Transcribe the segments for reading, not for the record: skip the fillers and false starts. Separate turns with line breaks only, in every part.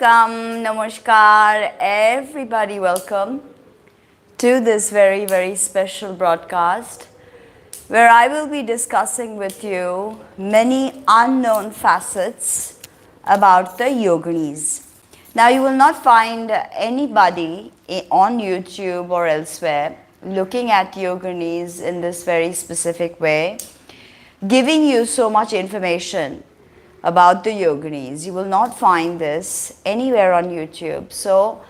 Welcome, namaskar, everybody. Welcome to this very special broadcast where I will be discussing with you many unknown facets about the Yoginis. Now, you will not find anybody on YouTube or elsewhere looking at Yoginis in this very specific way, giving you so much information about the Yoginis. You will not find this anywhere on YouTube. So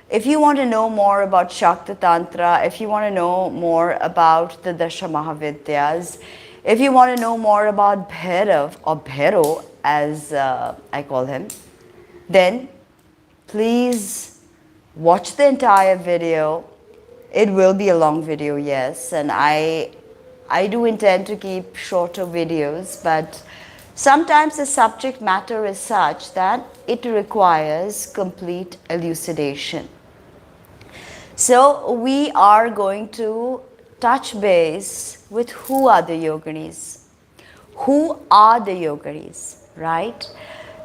if you want to know more about SHAKTA Tantra, if you want to know more about the Dasha Mahavidyas, if you want to know more about Bhairav or Bhairo as I call him, then please watch the entire video. It will be a long video, yes, and I do intend to keep shorter videos, but sometimes the subject matter is such that it requires complete elucidation. So we are going to touch base with who are the Yoginis. Who are the Yoginis, right?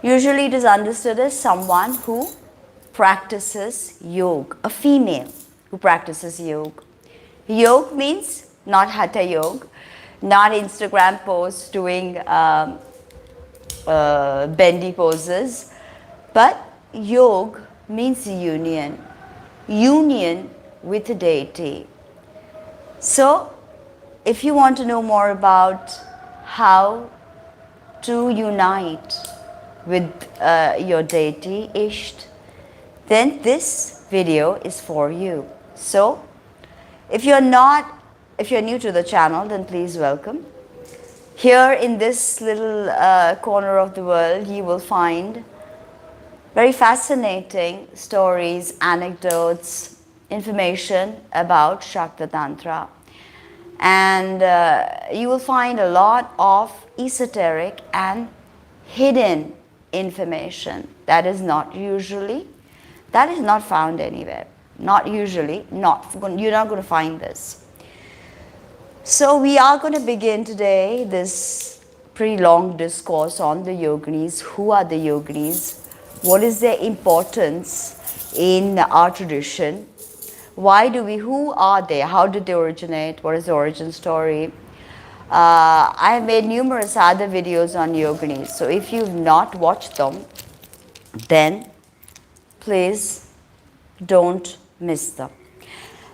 Usually it is understood as someone who practices yoga, a female who practices yoga. Yoga means not Hatha Yoga, not Instagram posts doing bendy poses, but yoga means union with a deity. So if you want to know more about how to unite with your deity Isht, then this video is for you. So if you're new to the channel, then please welcome. Here in this little corner of the world, you will find very fascinating stories, anecdotes, information about Shakta Tantra. And you will find a lot of esoteric and hidden information that is not found anywhere. You're not going to find this. So we are going to begin today this pretty long discourse on the Yoginis. Who are the Yoginis? What is their importance in our tradition? Who are they? How did they originate? What is the origin story? I have made numerous other videos on Yoginis. So if you've not watched them, then please don't miss them.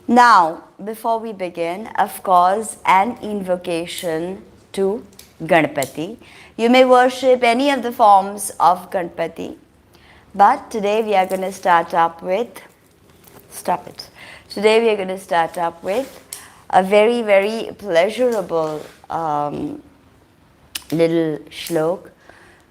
Now, before we begin, of course, an invocation to Ganpati. You may worship any of the forms of Ganpati, but today we are going to start up with, Today we are going to start up with a very pleasurable little shlok.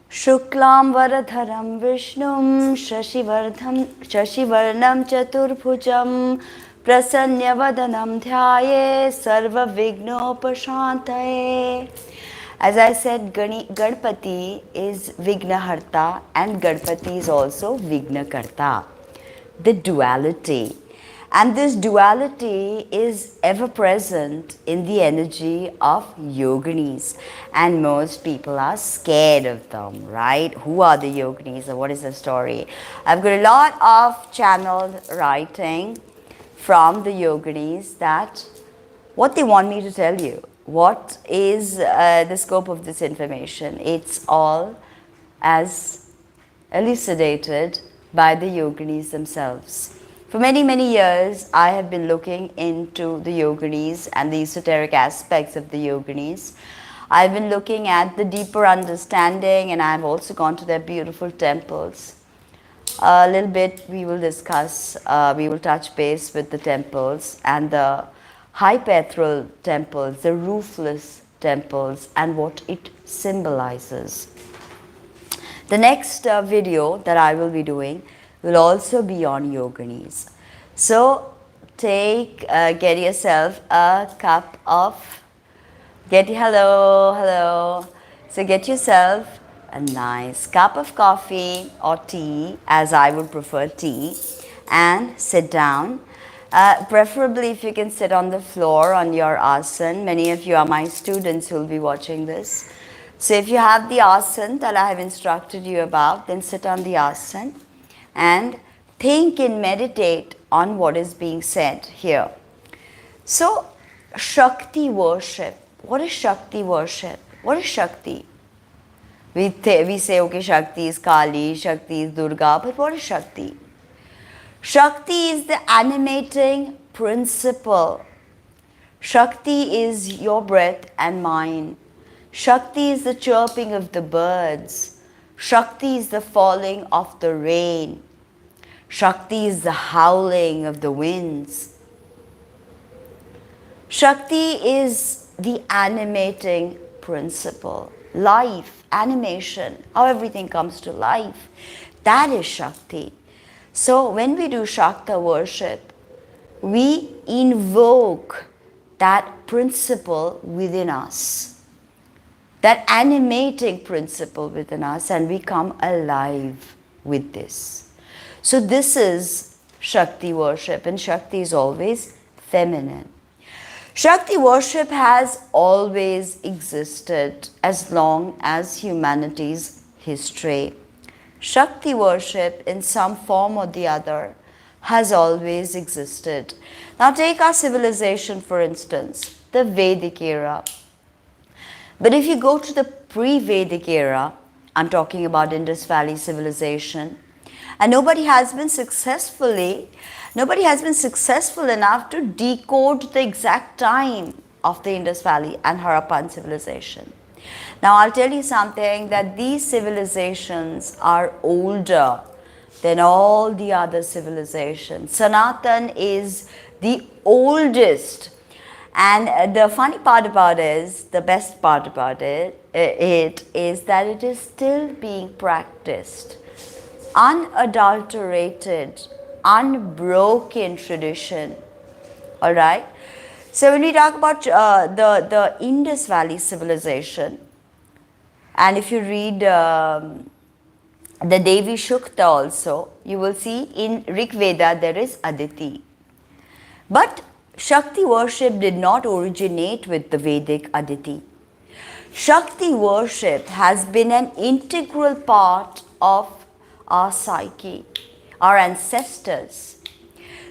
Shuklam Varadharam Vishnum Shashivarnam Chaturbhujam Prasannavadanam Dhyaye Sarva Vignopashantaye. As I said, Ganpati is Vignaharta and Ganpati is also Vignakarta. The duality. And this duality is ever present in the energy of Yoginis. And most people are scared of them, right? Who are the Yoginis or what is the story? I've got a lot of channeled writing from the Yoginis that what they want me to tell you. What is the scope of this information? It's all as elucidated by the Yoginis themselves. For many years, I have been looking into the Yoginis and the esoteric aspects of the Yoginis. I've been looking at the deeper understanding, and I've also gone to their beautiful temples. A little bit we will discuss, we will touch base with the temples and the high pathral temples, the roofless temples, and what it symbolizes. The next video that I will be doing will also be on Yoginis. So get yourself a cup of, hello. So get yourself a nice cup of coffee or tea, as I would prefer tea, and sit down. Preferably if you can sit on the floor on your asana. Many of you are my students who will be watching this. So if you have the asana that I have instructed you about, then sit on the asana. and think and meditate on what is being said here. So, Shakti worship. What is Shakti worship? What is Shakti? We say, okay, Shakti is Kali, Shakti is Durga, but what is Shakti? Shakti is the animating principle. Shakti is your breath and mine. Shakti is the chirping of the birds. Shakti is the falling of the rain. Shakti is the howling of the winds. Shakti is the animating principle. Life, animation, how everything comes to life. That is Shakti. So when we do Shakta worship, we invoke that principle within us, that animating principle within us, and we come alive with this. So this is Shakti worship, and Shakti is always feminine. Shakti worship has always existed as long as humanity's history. Shakti worship in some form or the other has always existed. Now take our civilization, for instance, the Vedic era. But if you go to the pre-Vedic era, I'm talking about Indus Valley civilization, and nobody has been successful enough to decode the exact time of the Indus Valley and Harappan civilization. Now I'll tell you something, that these civilizations are older than all the other civilizations. Sanatan is the oldest. And the funny part about it, the best part about it is that it is still being practiced. Unadulterated, unbroken tradition. All right. So when we talk about the Indus Valley civilization, and if you read the Devi Shakta also, you will see in Rig Veda there is Aditi. But Shakti worship did not originate with the Vedic Aditi. Shakti worship has been an integral part of our psyche, our ancestors.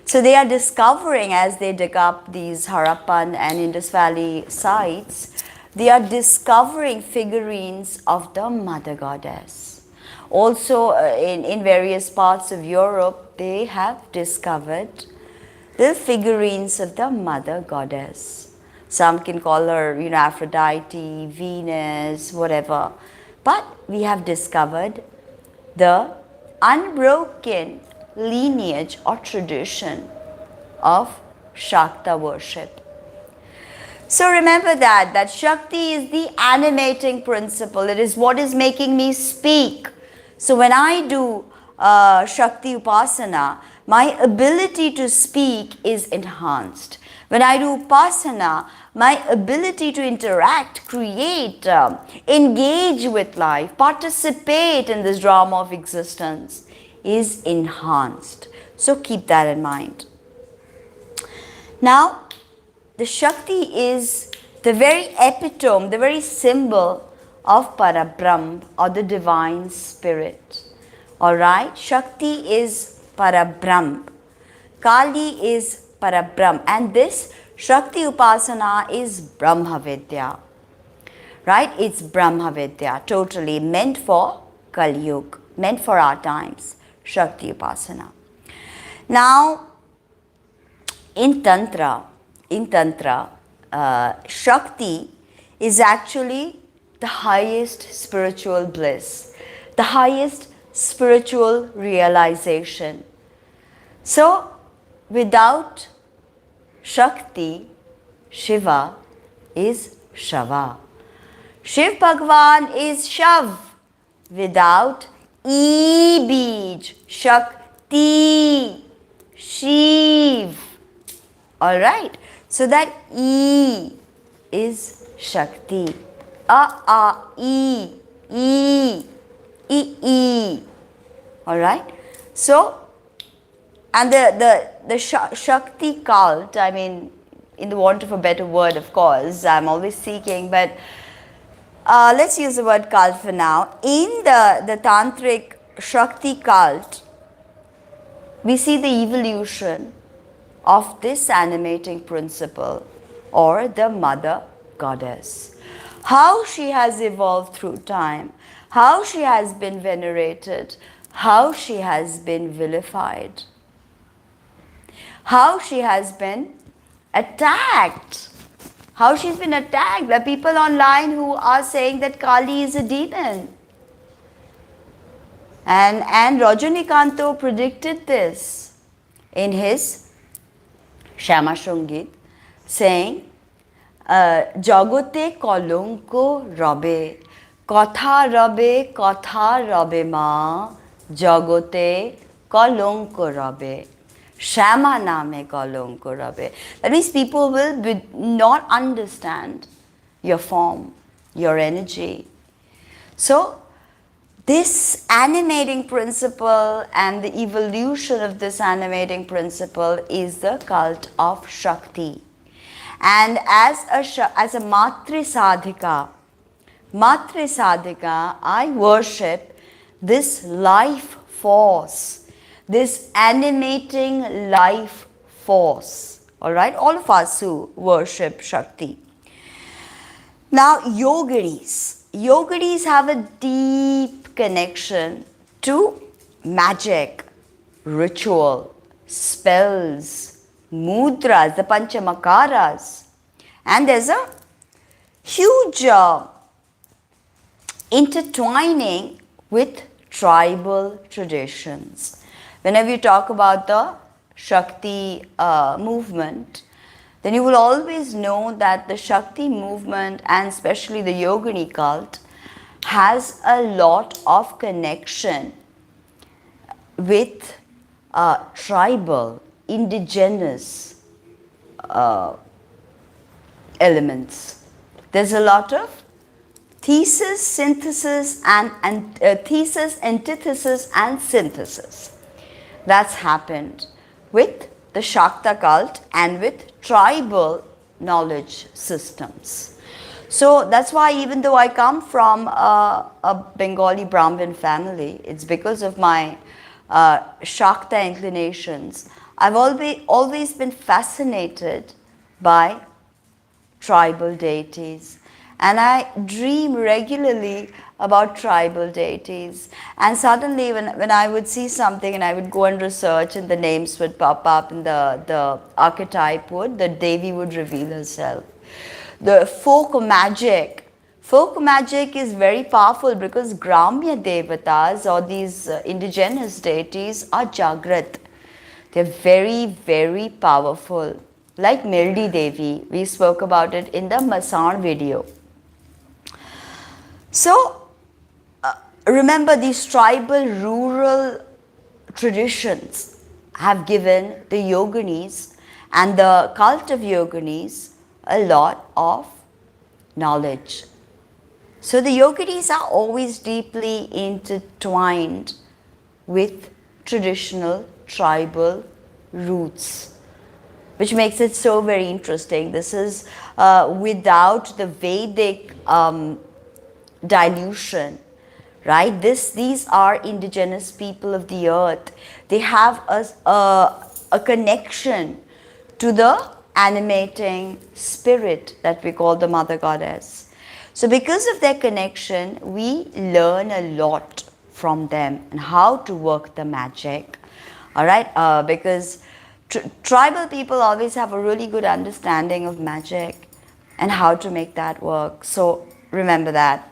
So they are discovering, as they dig up these Harappan and Indus Valley sites, they are discovering figurines of the Mother Goddess. Also in various parts of Europe, they have discovered the figurines of the Mother Goddess. Some can call her, Aphrodite, Venus, whatever. But we have discovered the unbroken lineage or tradition of Shakta worship. So remember that Shakti is the animating principle. It is what is making me speak. So when I do Shakti Upasana, my ability to speak is enhanced. When I do Upasana, my ability to interact, create, engage with life, participate in this drama of existence is enhanced. So keep that in mind. Now, the Shakti is the very epitome, the very symbol of Parabrahm or the divine spirit. Alright, Shakti is Parabrahm. Kali is Parabrahm, and this Shakti Upasana is Brahma Vidya. Right? It's Brahma Vidya, totally meant for Kali Yuga, meant for our times. Shakti Upasana. Now, in Tantra, Shakti is actually the highest spiritual bliss, the highest spiritual realization. So, without Shakti, Shiva is Shava. Shiv Bhagwan is Shav. Without E-Bij, Shakti, Shiv. Alright, so that E is Shakti. E. Alright, so, and the Shakti cult, I mean, in the want of a better word, of course, I'm always seeking, but let's use the word cult for now. In the Tantric Shakti cult, we see the evolution of this animating principle or the mother goddess. How she has evolved through time, how she has been venerated, how she has been vilified, how she has been attacked. How she's been attacked. There are people online who are saying that Kali is a demon. And Rajanikanto predicted this in his Shama Shungit, saying, Jagote kolonko rabe, kotha rabe ma, jagote kolonko rabe. Shama name kolonko rabe. That means people will not understand your form, your energy. So, this animating principle and the evolution of this animating principle is the cult of Shakti. And as a Matri Sadhika, I worship this life force, this animating life force. Alright, all of us who worship Shakti. Now, Yoginis have a deep connection to magic, ritual, spells, mudras, the panchamakaras. And there's a huge intertwining with tribal traditions. Whenever you talk about the Shakti movement, then you will always know that the Shakti movement and especially the Yogini cult has a lot of connection with tribal, indigenous elements. There's a lot of thesis, synthesis, and thesis, antithesis, and synthesis that's happened with the Shakta cult and with tribal knowledge systems. So that's why even though I come from a Bengali Brahmin family, it's because of my Shakta inclinations. I've always been fascinated by tribal deities. And I dream regularly about tribal deities. And suddenly when I would see something and I would go and research and the names would pop up and the archetype would, the Devi would reveal herself. The folk magic is very powerful because Gramya Devatas or these indigenous deities are Jagrat. They're very, very powerful. Like Mildi Devi, we spoke about it in the Masan video. So, remember these tribal rural traditions have given the Yoginis and the cult of Yoginis a lot of knowledge. So, the Yoginis are always deeply intertwined with traditional tribal roots, which makes it so very interesting. This is without the Vedic dilution, right? These are indigenous people of the earth. They have a connection to the animating spirit that we call the Mother Goddess. So because of their connection, we learn a lot from them and how to work the magic, all right? Because tribal people always have a really good understanding of magic and how to make that work. So remember that.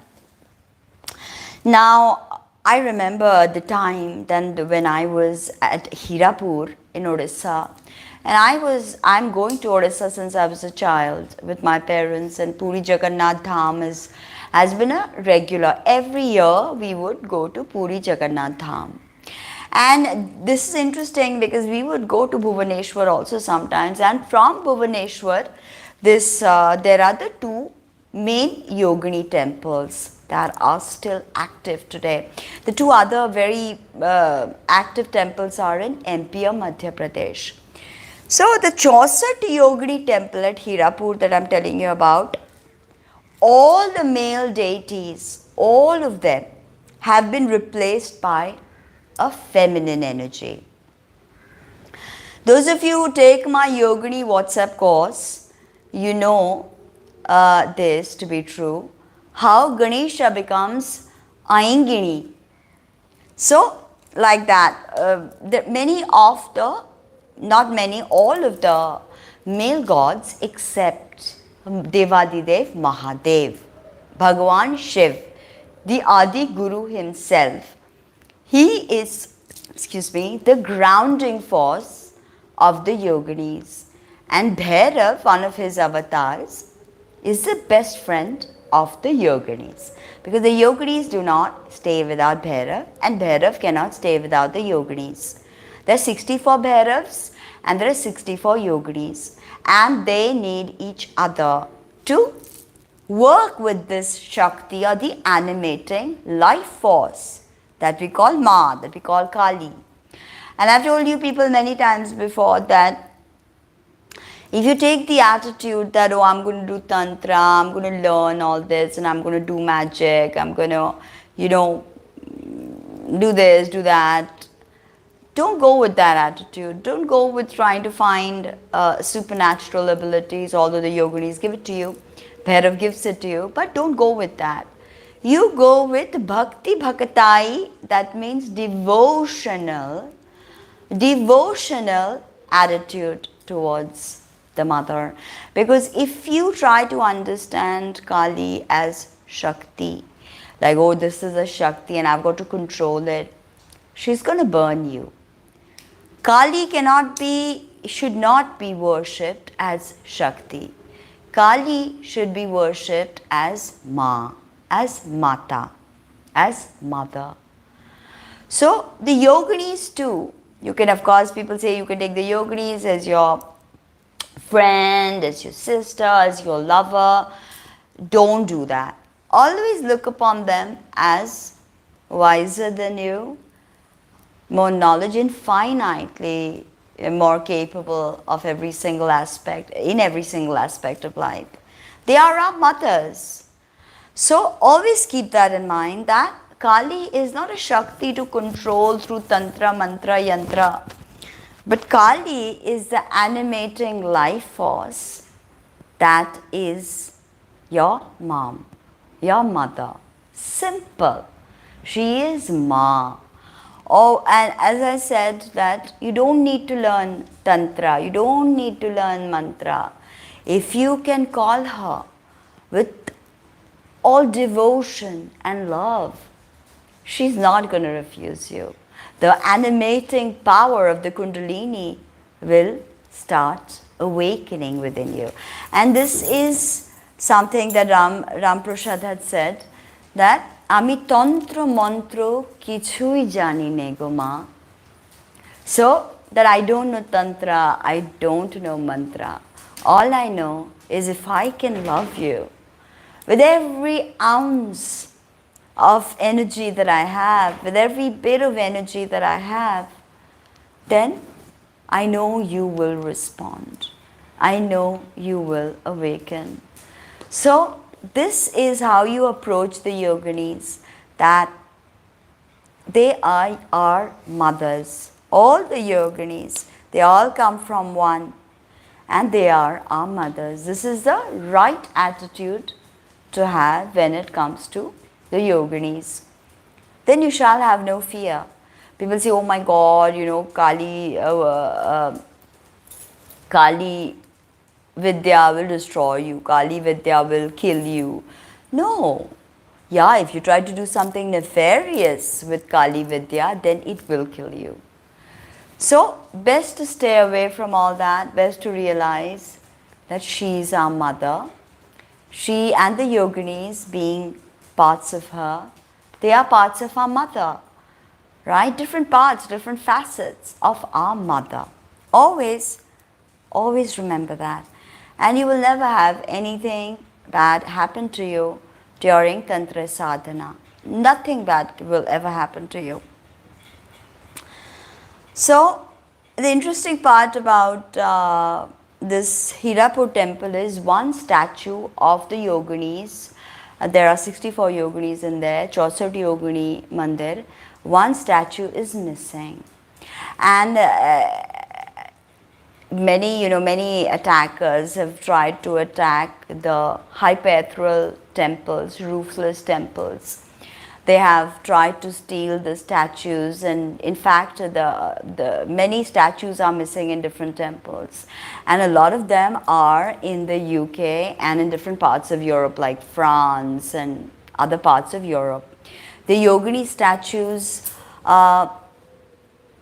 Now, I remember the time then when I was at Hirapur in Odisha, and I'm going to Odisha since I was a child with my parents, and Puri Jagannath Dham has been a regular. Every year we would go to Puri Jagannath Dham. And this is interesting because we would go to Bhubaneswar also sometimes, and from Bhubaneswar, there are the two main Yogini temples that are still active today. The two other very active temples are in MP or Madhya Pradesh. So the Chaussat Yogini temple at Hirapur that I'm telling you about, all the male deities, all of them have been replaced by a feminine energy. Those of you who take my Yogini WhatsApp course, you know this to be true. How Ganesha becomes Aingini. So, like that, not many, all of the male gods except Devadidev Mahadev, Bhagavan Shiv, the Adi Guru himself. He is, the grounding force of the Yoginis. And Bhairav, one of his avatars, is the best friend of the Yoginis. Because the Yoginis do not stay without Bhairav, and Bhairav cannot stay without the Yoginis. There are 64 Bhairavs and there are 64 Yoginis, and they need each other to work with this Shakti, or the animating life force that we call Ma, that we call Kali. And I've told you people many times before that if you take the attitude that, oh, I'm going to do Tantra, I'm going to learn all this, and I'm going to do magic, I'm going to, do this, do that. Don't go with that attitude. Don't go with trying to find supernatural abilities, although the Yoginis give it to you. Bhairav gives it to you, but don't go with that. You go with Bhakti Bhakatai, that means devotional attitude towards the mother. Because if you try to understand Kali as Shakti, like, oh, this is a Shakti and I've got to control it, she's going to burn you. Kali should not be worshipped as Shakti. Kali should be worshipped as Ma, as Mata, as Mother. So the Yoginis too, you can, of course, people say you can take the Yoginis as your friend, as your sister, as your lover. Don't do that. Always look upon them as wiser than you, more knowledge, infinitely more capable of every single aspect, in every single aspect of life. They are our mothers. So always keep that in mind, that Kali is not a Shakti to control through Tantra, Mantra, Yantra. But Kali is the animating life force that is your mom, your mother. Simple. She is Ma. Oh, and as I said that you don't need to learn Tantra, you don't need to learn Mantra. If you can call her with all devotion and love, she's not going to refuse you. The animating power of the Kundalini will start awakening within you. And this is something that Ram Prasad had said, that Ami Tantra Mantro Kichui Jani Negoma. So that I don't know Tantra, I don't know Mantra. All I know is if I can love you with every ounce of energy that I have, with every bit of energy that I have, then I know you will respond. I know you will awaken. So this is how you approach the Yoginis, that they are our mothers. All the Yoginis, they all come from one, and they are our mothers. This is the right attitude to have when it comes to the Yoginis. Then you shall have no fear. People say, oh my God, Kali Vidya will destroy you. Kali Vidya will kill you. No. Yeah, if you try to do something nefarious with Kali Vidya, then it will kill you. So, best to stay away from all that. Best to realize that she is our mother. She and the Yoginis, being parts of her, they are parts of our mother. Right? Different parts, different facets of our mother. Always remember that. And you will never have anything bad happen to you during Tantra sadhana. Nothing bad will ever happen to you. So, the interesting part about this Hirapur temple is one statue of the Yoginis. There are 64 Yoginis in there, 64 Yogini Mandir. One statue is missing. And many attackers have tried to attack the hyperethereal temples, roofless temples. They have tried to steal the statues, and in fact the many statues are missing in different temples, and a lot of them are in the UK and in different parts of Europe like France and other parts of Europe. The Yogini statues are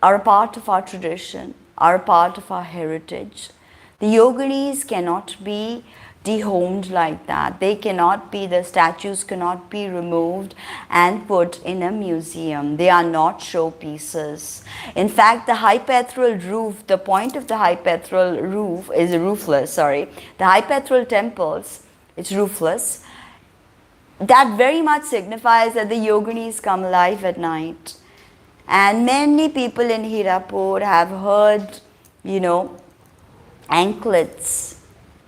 a part of our tradition, are a part of our heritage. The Yoginis cannot be dehomed like that. They cannot be, the statues cannot be removed and put in a museum. They are not showpieces. In fact, the hyperethereal roof, the point of the hyperethereal roof is roofless, sorry. The hyperethereal temples, it's roofless. That very much signifies that the Yoginis come alive at night. And many people in Hirapur have heard, anklets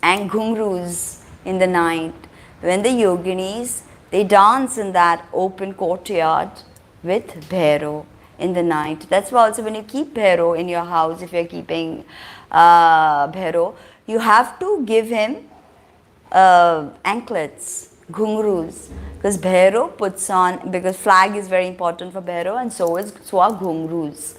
and ghungroos in the night. When the Yoginis, they dance in that open courtyard with Bhairo in the night. That's why also when you keep Bhairo in your house, if you're keeping Bhairo, you have to give him anklets, ghungroos, because Bhairo puts on, because flag is very important for Bhairo, and so are ghungroos,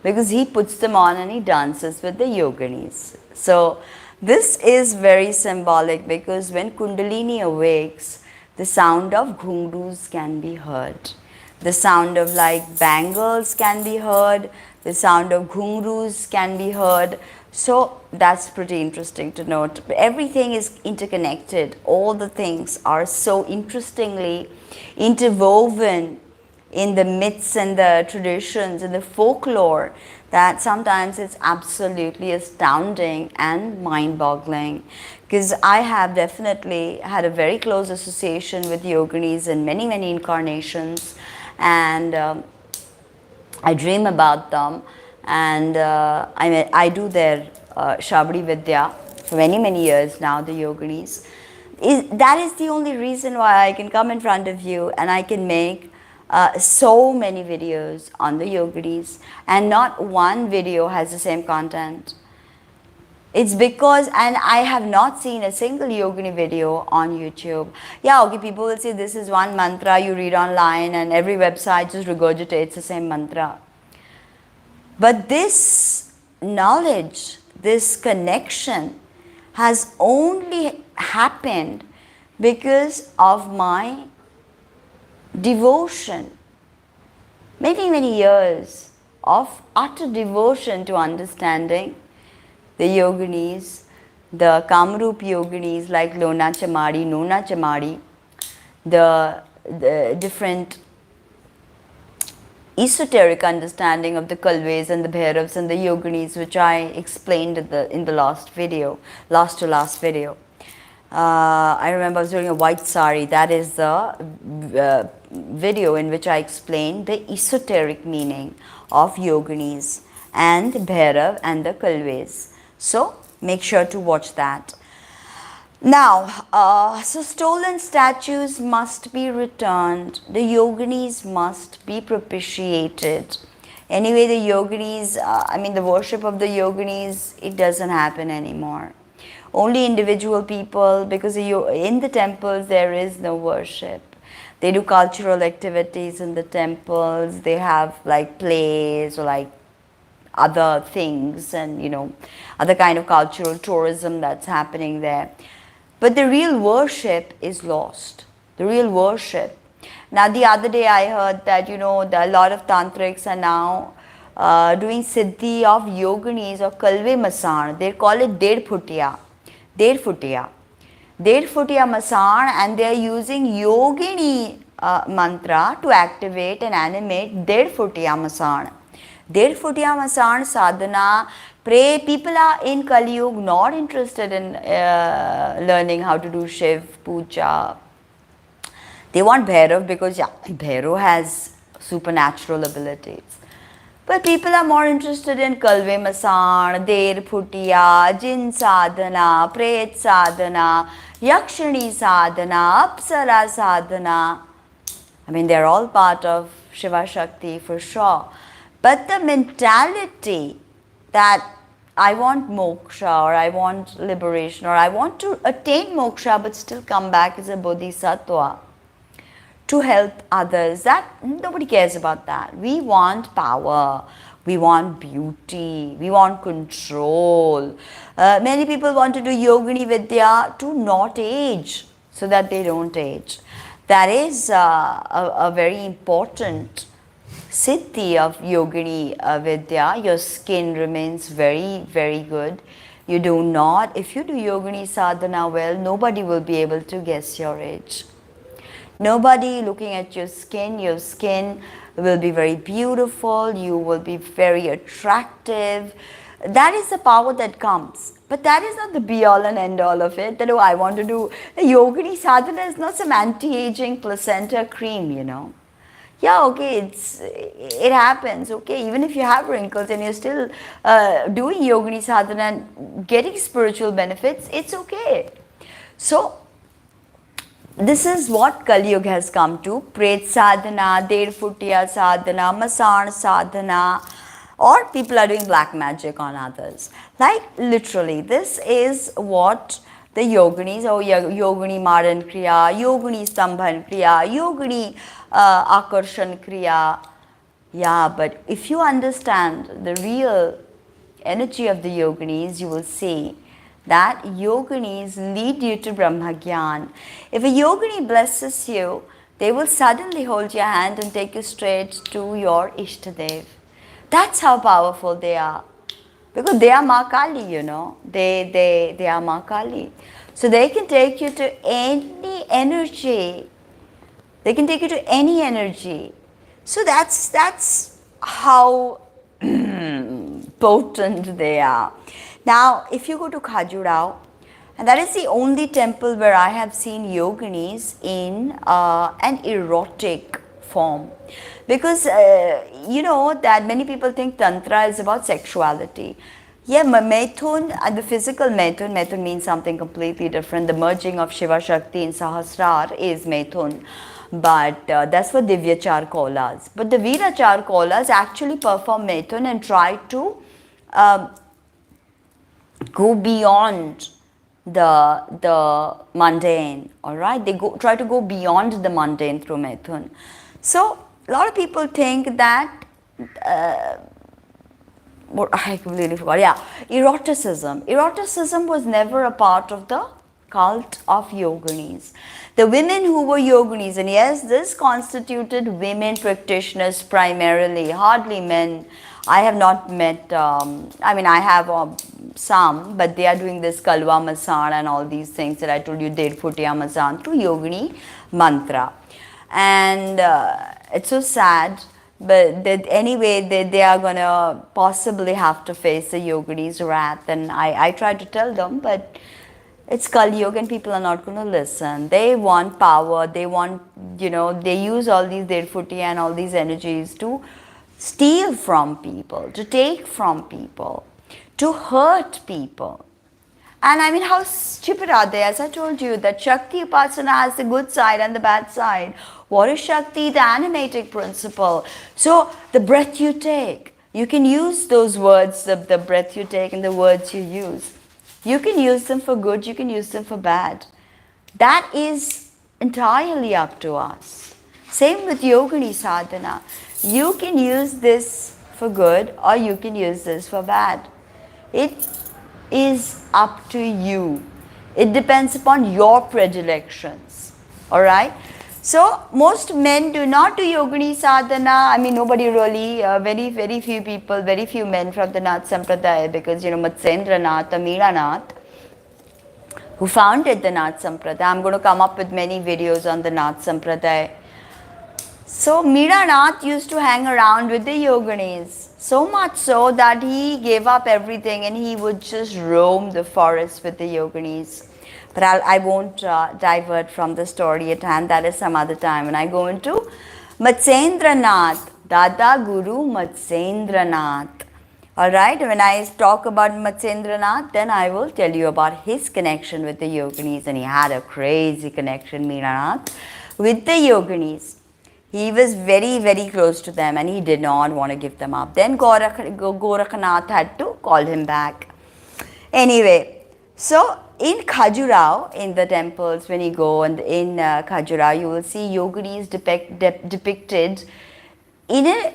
because he puts them on and he dances with the Yoginis. So this is very symbolic, because when Kundalini awakes, the sound of ghungroos can be heard. The sound of like bangles can be heard. The sound of ghungroos can be heard. So that's pretty interesting to note. Everything is interconnected. All the things are so interestingly interwoven in the myths and the traditions and the folklore that sometimes it's absolutely astounding and mind-boggling. Because I have definitely had a very close association with Yoginis in many, many incarnations, and I dream about them, and I do their Shabdi Vidya for many, many years now, the Yoginis. That is the only reason why I can come in front of you and I can make so many videos on the Yoginis, and not one video has the same content. It's because, and I have not seen a single Yogini video on YouTube. Yeah, okay, people will say this is one mantra you read online and every website just regurgitates the same mantra. But this knowledge, this connection has only happened because of my devotion. Many, many years of utter devotion to understanding the Yoginis, the Kamrup Yoginis like Lona Chamari, Nona Chamari, the different esoteric understanding of the Kalves and the Bhairavs and the Yoginis, which I explained in the last video, last to last video. I remember I was wearing a white sari. That is the video in which I explained the esoteric meaning of Yoginis and Bhairav and the Kalves. So make sure to watch that. Now, so stolen statues must be returned. The Yoginis must be propitiated. Anyway, the Yoginis, the worship of the Yoginis, it doesn't happen anymore. Only individual people, because in the temples there is no worship. They do cultural activities in the temples. They have like plays or like other things and other kind of cultural tourism that's happening there. But the real worship is lost. The real worship. Now the other day I heard that a lot of tantrics are now doing siddhi of Yoginis or Kalve Masan. They call it Ded Phutiya. Ded Phutiya Masan, and they are using Yogini mantra to activate and animate Ded Phutiya Masan. Ded Phutiya Masan sadhana, pray. People are in Kali Yuga not interested in learning how to do Shiv Puja. They want Bhairav because Bhairav has supernatural abilities. But people are more interested in Kalve Masan, Ded Phutiya, Jin Sadhana, Pret Sadhana, Yakshini Sadhana, Apsara Sadhana. They're all part of Shiva Shakti for sure. But the mentality that I want moksha, or I want liberation, or I want to attain moksha but still come back as a bodhisattva to help others. That nobody cares about that. We want power, we want beauty, we want control. Many people want to do Yogini Vidya to not age, so that they don't age. That is a very important siddhi of Yogini Vidya. Your skin remains very, very good. You do not, if you do Yogini sadhana well, nobody will be able to guess your age. Nobody looking at your skin will be very beautiful, you will be very attractive. That is the power that comes. But that is not the be all and end all of it, that oh, I want to do. The Yogini sadhana is not some anti-aging placenta cream, you know. Yeah, okay, it happens, okay, even if you have wrinkles and you're still doing Yogini sadhana and getting spiritual benefits, it's okay. So, this is what Kali Yuga has come to. Pret sadhana, Der Futiya sadhana, Masan sadhana, or people are doing black magic on others. Like literally, this is what the Yoginis, Yogini Maran Kriya, Yogini Stambhan Kriya, Yogini Akarshan Kriya. Yeah, but if you understand the real energy of the Yoginis, you will see that Yoginis lead you to Brahmagyan. If a Yogini blesses you, they will suddenly hold your hand and take you straight to your Ishtadev. That's how powerful they are. Because they are Ma Kali, you know. They are Ma Kali. So they can take you to any energy. They can take you to any energy. So that's how potent they are. Now, if you go to Khajuraho, and that is the only temple where I have seen Yoginis in an erotic form. Because, you know, that many people think Tantra is about sexuality. Yeah, Methun, the physical Methun means something completely different. The merging of Shiva Shakti in Sahasrar is Methun. But that's for Divyachar Kolas. But the Virachar Kolas actually perform Methun and try to go beyond the mundane, all right? They try to go beyond the mundane through Methun. So, a lot of people think that, I completely forgot, yeah, eroticism. Eroticism was never a part of the cult of Yoginis. The women who were Yoginis, and yes, this constituted women practitioners primarily, hardly men. I have not met, I have some, but they are doing this Kalwa Masan and all these things that I told you, Ded Futiya Masan through Yogini mantra. And it's so sad, but that anyway, they are going to possibly have to face the Yoginis' wrath. And I try to tell them, but it's Kali Yuga and people are not going to listen. They want power, they want, you know, they use all these Ded Futiya and all these energies to steal from people, to take from people, to hurt people. And I mean, how stupid are they? As I told you, that Shakti Upasana has the good side and the bad side. What is Shakti? The animating principle. So, the breath you take, you can use those words, the breath you take and the words you use. You can use them for good, you can use them for bad. That is entirely up to us. Same with Yogini sadhana. You can use this for good or you can use this for bad. It is up to you. It depends upon your predilections. Alright? So, most men do not do Yogini sadhana. I mean, nobody really, very few people, very few men from the Nath Sampradaya, because, you know, Matsendra Nath, Meera Nath, who founded the Nath Sampradaya. I'm going to come up with many videos on the Nath Sampradaya. So, Meera Nath used to hang around with the Yoginis, so much so that he gave up everything and he would just roam the forest with the Yoginis. But I won't divert from the story at hand, that is some other time. When I go into Matsendra Nath, Dada Guru Matsendra Nath. Alright, when I talk about Matsendra Nath, then I will tell you about his connection with the Yoginis. And he had a crazy connection, Meera Nath, with the Yoginis. He was very, very close to them and he did not want to give them up. Then Gorakhnath had to call him back. Anyway, so in Khajuraho, in the temples, when you go and in Khajuraho, you will see yoginis depicted in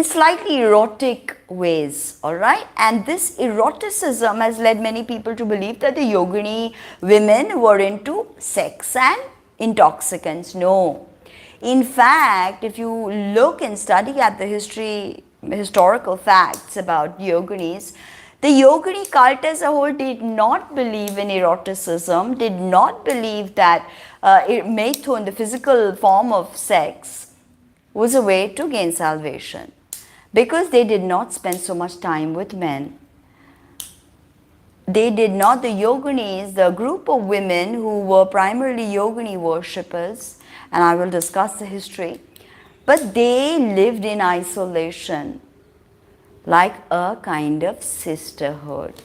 slightly erotic ways, all right? And this eroticism has led many people to believe that the yogini women were into sex and intoxicants. No. In fact, if you look and study at the historical facts about yoginis, the yogini cult as a whole did not believe in eroticism, did not believe that methun, the physical form of sex, was a way to gain salvation, because they did not spend so much time with men. They did not, the yoginis, the group of women who were primarily yogini worshippers, and I will discuss the history, but they lived in isolation, like a kind of sisterhood,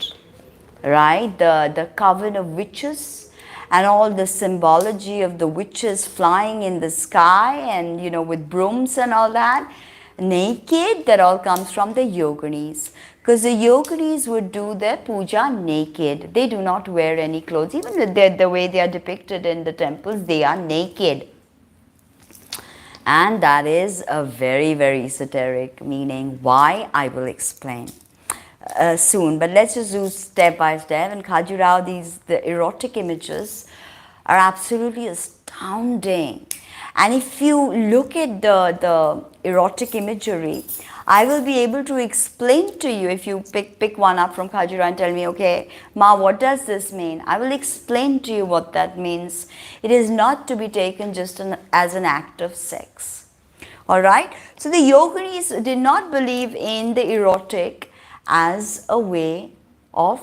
right? The coven of witches and all the symbology of the witches flying in the sky and, you know, with brooms and all that, naked, that all comes from the yoginis. Because the yoginis would do their puja naked. They do not wear any clothes. Even the way they are depicted in the temples, they are naked. And that is a very, very esoteric meaning. Why? I will explain soon. But let's just do step by step. In Khajuraho, the erotic images are absolutely astounding. And if you look at the erotic imagery, I will be able to explain to you, if you pick one up from Khajuraho and tell me, okay, Ma, what does this mean? I will explain to you what that means. It is not to be taken just as an act of sex. Alright? So the yoginis did not believe in the erotic as a way of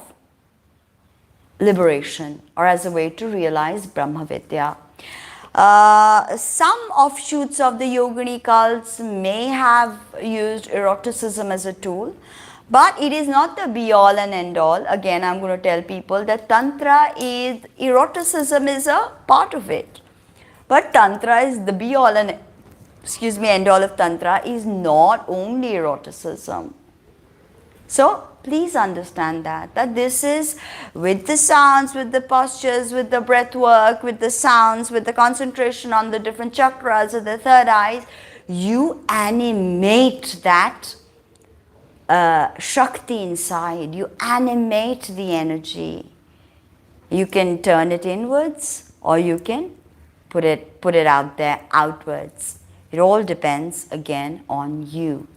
liberation or as a way to realize Brahmavidya. Some offshoots of the yogini cults may have used eroticism as a tool, but it is not the be all and end all. Again, I'm going to tell people that Tantra is, eroticism is a part of it. But Tantra is the be all and end all of Tantra is not only eroticism. So please understand that this is with the sounds, with the postures, with the breath work, with the sounds, with the concentration on the different chakras of the third eyes, you animate that Shakti inside, you animate the energy. You can turn it inwards or you can put it out there outwards. It all depends again on you.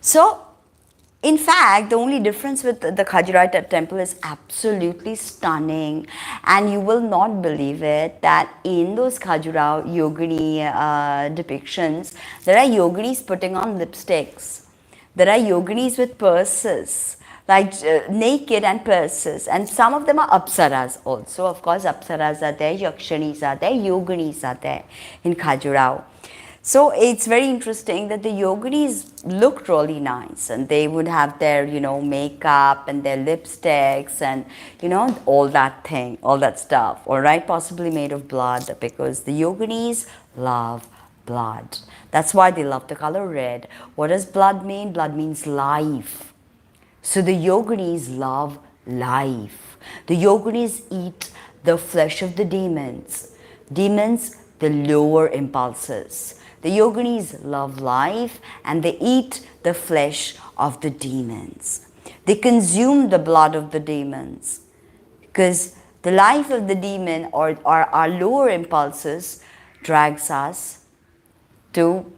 So, in fact, the only difference with the Khajuraho temple is absolutely stunning, and you will not believe it that in those Khajuraho yogini depictions, there are yoginis putting on lipsticks. There are yoginis with purses, like naked and purses, and some of them are apsaras also. Of course, apsaras are there, yakshanis are there, yoginis are there in Khajuraho. So it's very interesting that the yoginis looked really nice, and they would have their, you know, makeup and their lipsticks and, you know, all that thing, all that stuff, all right, possibly made of blood, because the yoginis love blood. That's why they love the color red. What does blood mean? Blood means life. So the yoginis love life. The yoginis eat the flesh of the demons. Demons, the lower impulses. The yoginis love life and they eat the flesh of the demons. They consume the blood of the demons, because the life of the demon or our lower impulses drags us to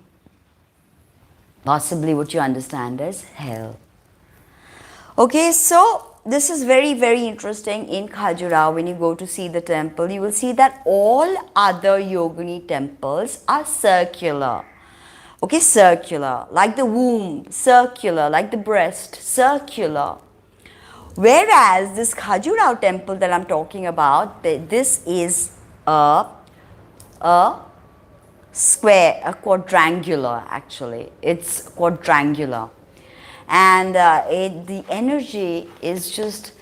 possibly what you understand as hell. Okay, so this is very, very interesting in Khajuraho. When you go to see the temple, you will see that all other yogini temples are circular. Okay, circular, like the womb, circular, like the breast, circular. Whereas this Khajuraho temple that I'm talking about, this is a square, a quadrangular actually. It's quadrangular. And the energy is just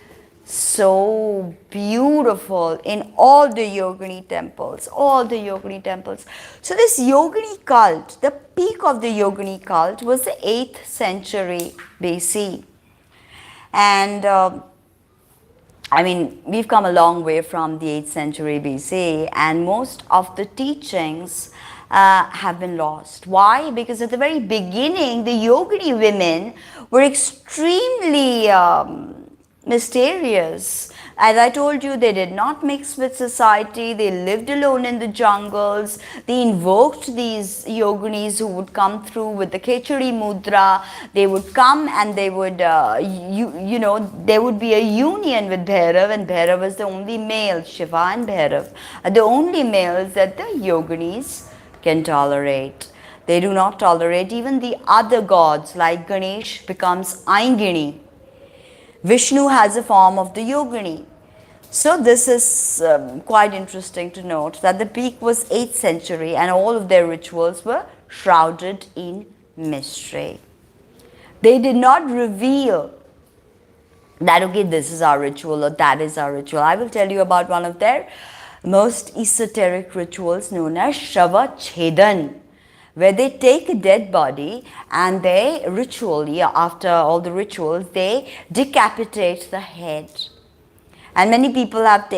so beautiful in all the Yogini temples, all the Yogini temples. So this Yogini cult, the peak of the Yogini cult was the 8th century BC. And I mean, we've come a long way from the 8th century BC, and most of the teachings have been lost. Why? Because at the very beginning, the Yogini women were extremely mysterious. As I told you, they did not mix with society. They lived alone in the jungles. They invoked these yoginis who would come through with the Khechari mudra. They would come and they would, there would be a union with Bhairav, and Bhairav was the only male. Shiva and Bhairav are the only males that the yoginis can tolerate. They do not tolerate even the other gods, like Ganesh becomes Aingini. Vishnu has a form of the Yogini. So this is quite interesting to note that the peak was 8th century and all of their rituals were shrouded in mystery. They did not reveal that, okay, this is our ritual or that is our ritual. I will tell you about one of their most esoteric rituals known as Shava Chedan, where they take a dead body and they ritually, after all the rituals, they decapitate the head. And many people have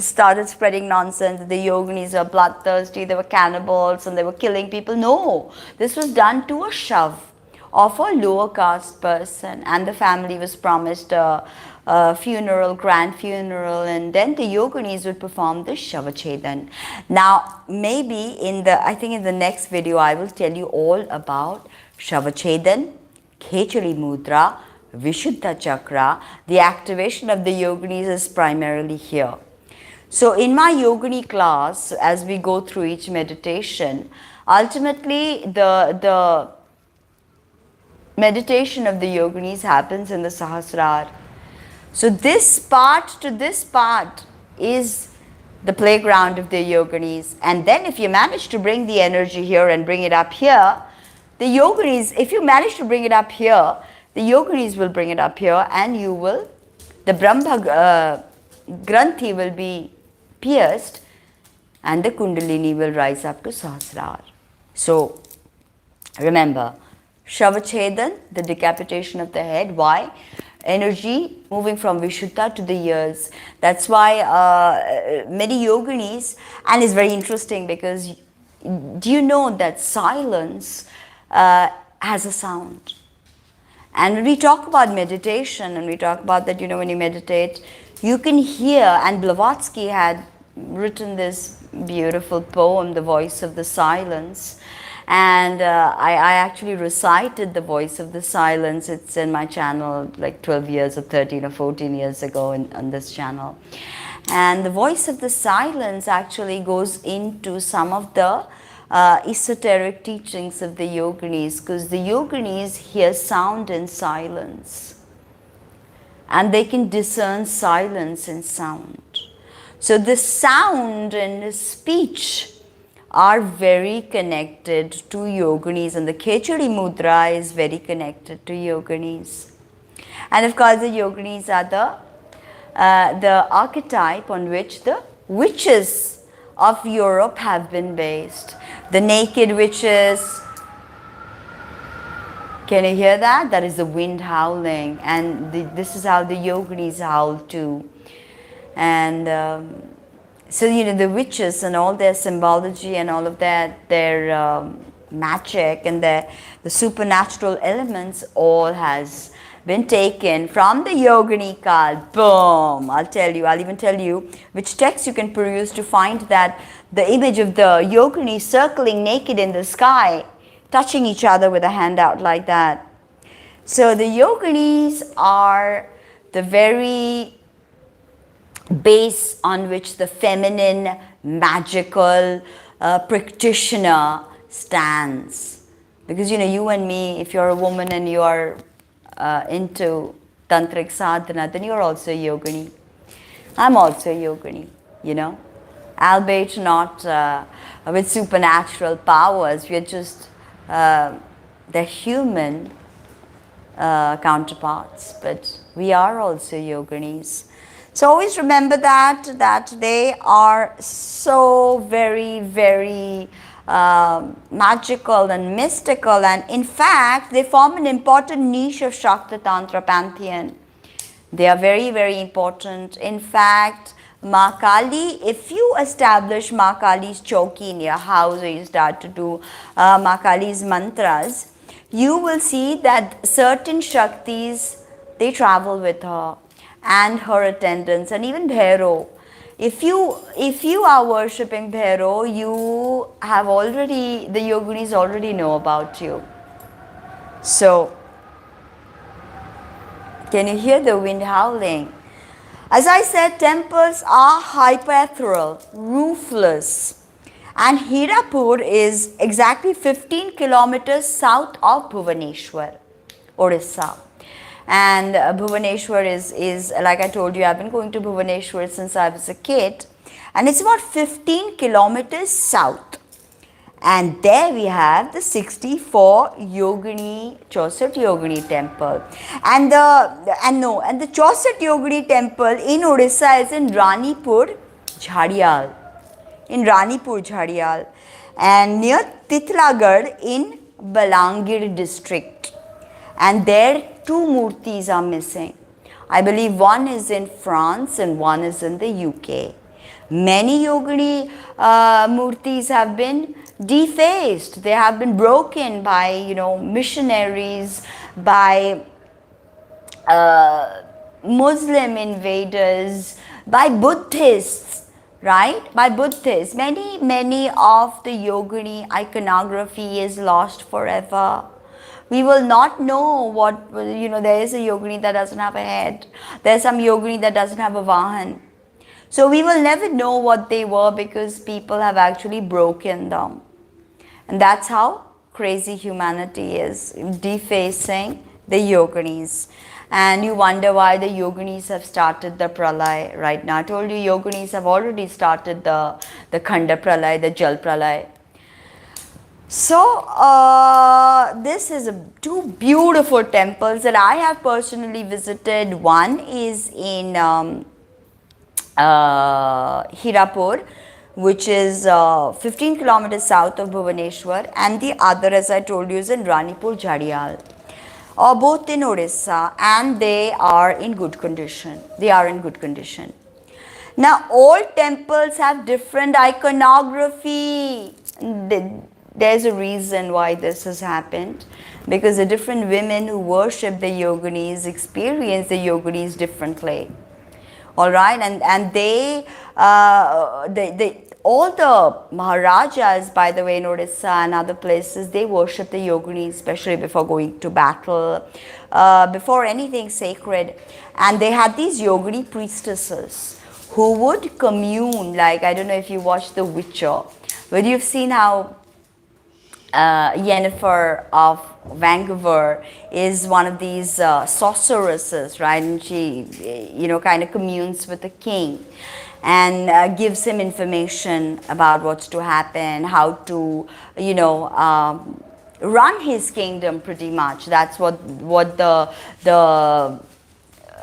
started spreading nonsense. The yoginis are bloodthirsty, they were cannibals and they were killing people. No, this was done to a shav of a lower caste person, and the family was promised a funeral, grand funeral, and then the yoginis would perform the Shavachedan. Now, maybe I think in the next video, I will tell you all about Shavachedan, Khechari Mudra, Vishuddha Chakra. The activation of the yoginis is primarily here. So in my yogini class, as we go through each meditation, ultimately the meditation of the yoginis happens in the Sahasrar. So this part to this part is the playground of the yoginis. And then if you manage to bring the energy here and bring it up here, the yoginis, if you manage to bring it up here, the yoginis will bring it up here, and the Brahma Granthi will be pierced and the Kundalini will rise up to Sahasrar. So remember, Shavachedan, the decapitation of the head. Why? Energy moving from Vishuddha to the ears. That's why many yoginis, and it's very interesting because do you know that silence has a sound? And when we talk about meditation and we talk about that, when you meditate, you can hear, and Blavatsky had written this beautiful poem, The Voice of the Silence. And I actually recited The Voice of the Silence. It's in my channel like 12 years or 13 or 14 years ago on this channel. And The Voice of the Silence actually goes into some of the esoteric teachings of the yoginis, because the yoginis hear sound in silence. And they can discern silence in sound. So the sound and the speech are very connected to yoginis, and the Khechari Mudra is very connected to yoginis. And of course, the yoginis are the archetype on which the witches of Europe have been based. The naked witches. Can you hear that? That is the wind howling, and this is how the yoginis howl too. And so, the witches and all their symbology and all of that, their magic and the supernatural elements all has been taken from the yogini cult. Boom! I'll even tell you which text you can peruse to find that the image of the yogini circling naked in the sky, touching each other with a hand out like that. So the yoginis are the very base on which the feminine, magical practitioner stands. Because you and me, if you're a woman and you are into tantric sadhana, then you're also a yogini. I'm also a yogini, albeit not with supernatural powers. We're just the human counterparts, but we are also yoginis. So always remember that they are so very, very magical and mystical, and in fact they form an important niche of SHAKTA Tantra pantheon. They are very, very important. In fact, Ma Kali, if you establish Ma Kali's chowki in your house, or you start to do Ma Kali's mantras, you will see that certain Shaktis, they travel with her and her attendants, and even Bhairo. If you are worshipping Bhairo, you have already, the yoginis already know about you. So, can you hear the wind howling? As I said, temples are hyperethereal, roofless, and Hirapur is exactly 15 kilometers south of Bhubaneswar, Orissa. And Bhubaneswar is, like I told you, I've been going to Bhubaneswar since I was a kid, and it's about 15 kilometers south. And there we have the 64 Yogini, Chauset Yogini temple. And the Chauset Yogini temple in Odisha is in Ranipur, Jhadial. In Ranipur, Jhadial. And near Titlagarh in Balangir district. And there two murtis are missing. I believe one is in France and one is in the UK. Many Yogini murtis have been defaced. They have been broken by, missionaries, by Muslim invaders, by Buddhists, right? By Buddhists. Many of the Yogini iconography is lost forever. We will not know what, there is a Yogini that doesn't have a head. There's some Yogini that doesn't have a Vahan. So we will never know what they were because people have actually broken them. And that's how crazy humanity is, defacing the Yoginis. And you wonder why the Yoginis have started the Pralay right now. I told you Yoginis have already started the Khanda Pralay, the Jal Pralay. So, this is two beautiful temples that I have personally visited. One is in Hirapur, which is 15 kilometers south of Bhubaneswar, and the other, as I told you, is in Ranipur, Jhadial, both in Odisha, and they are in good condition. Now, all temples have different iconography. There's a reason why this has happened, because the different women who worship the Yoginis experience the Yoginis differently. All right, and they all the Maharajas, by the way, in Odisha and other places, they worship the Yoginis, especially before going to battle, before anything sacred. And they had these Yogini priestesses who would commune, like, I don't know if you watched The Witcher, but you've seen how Yennefer of Vancouver is one of these sorceresses, right? And she, kind of communes with the king and gives him information about what's to happen, how to, run his kingdom pretty much. That's what the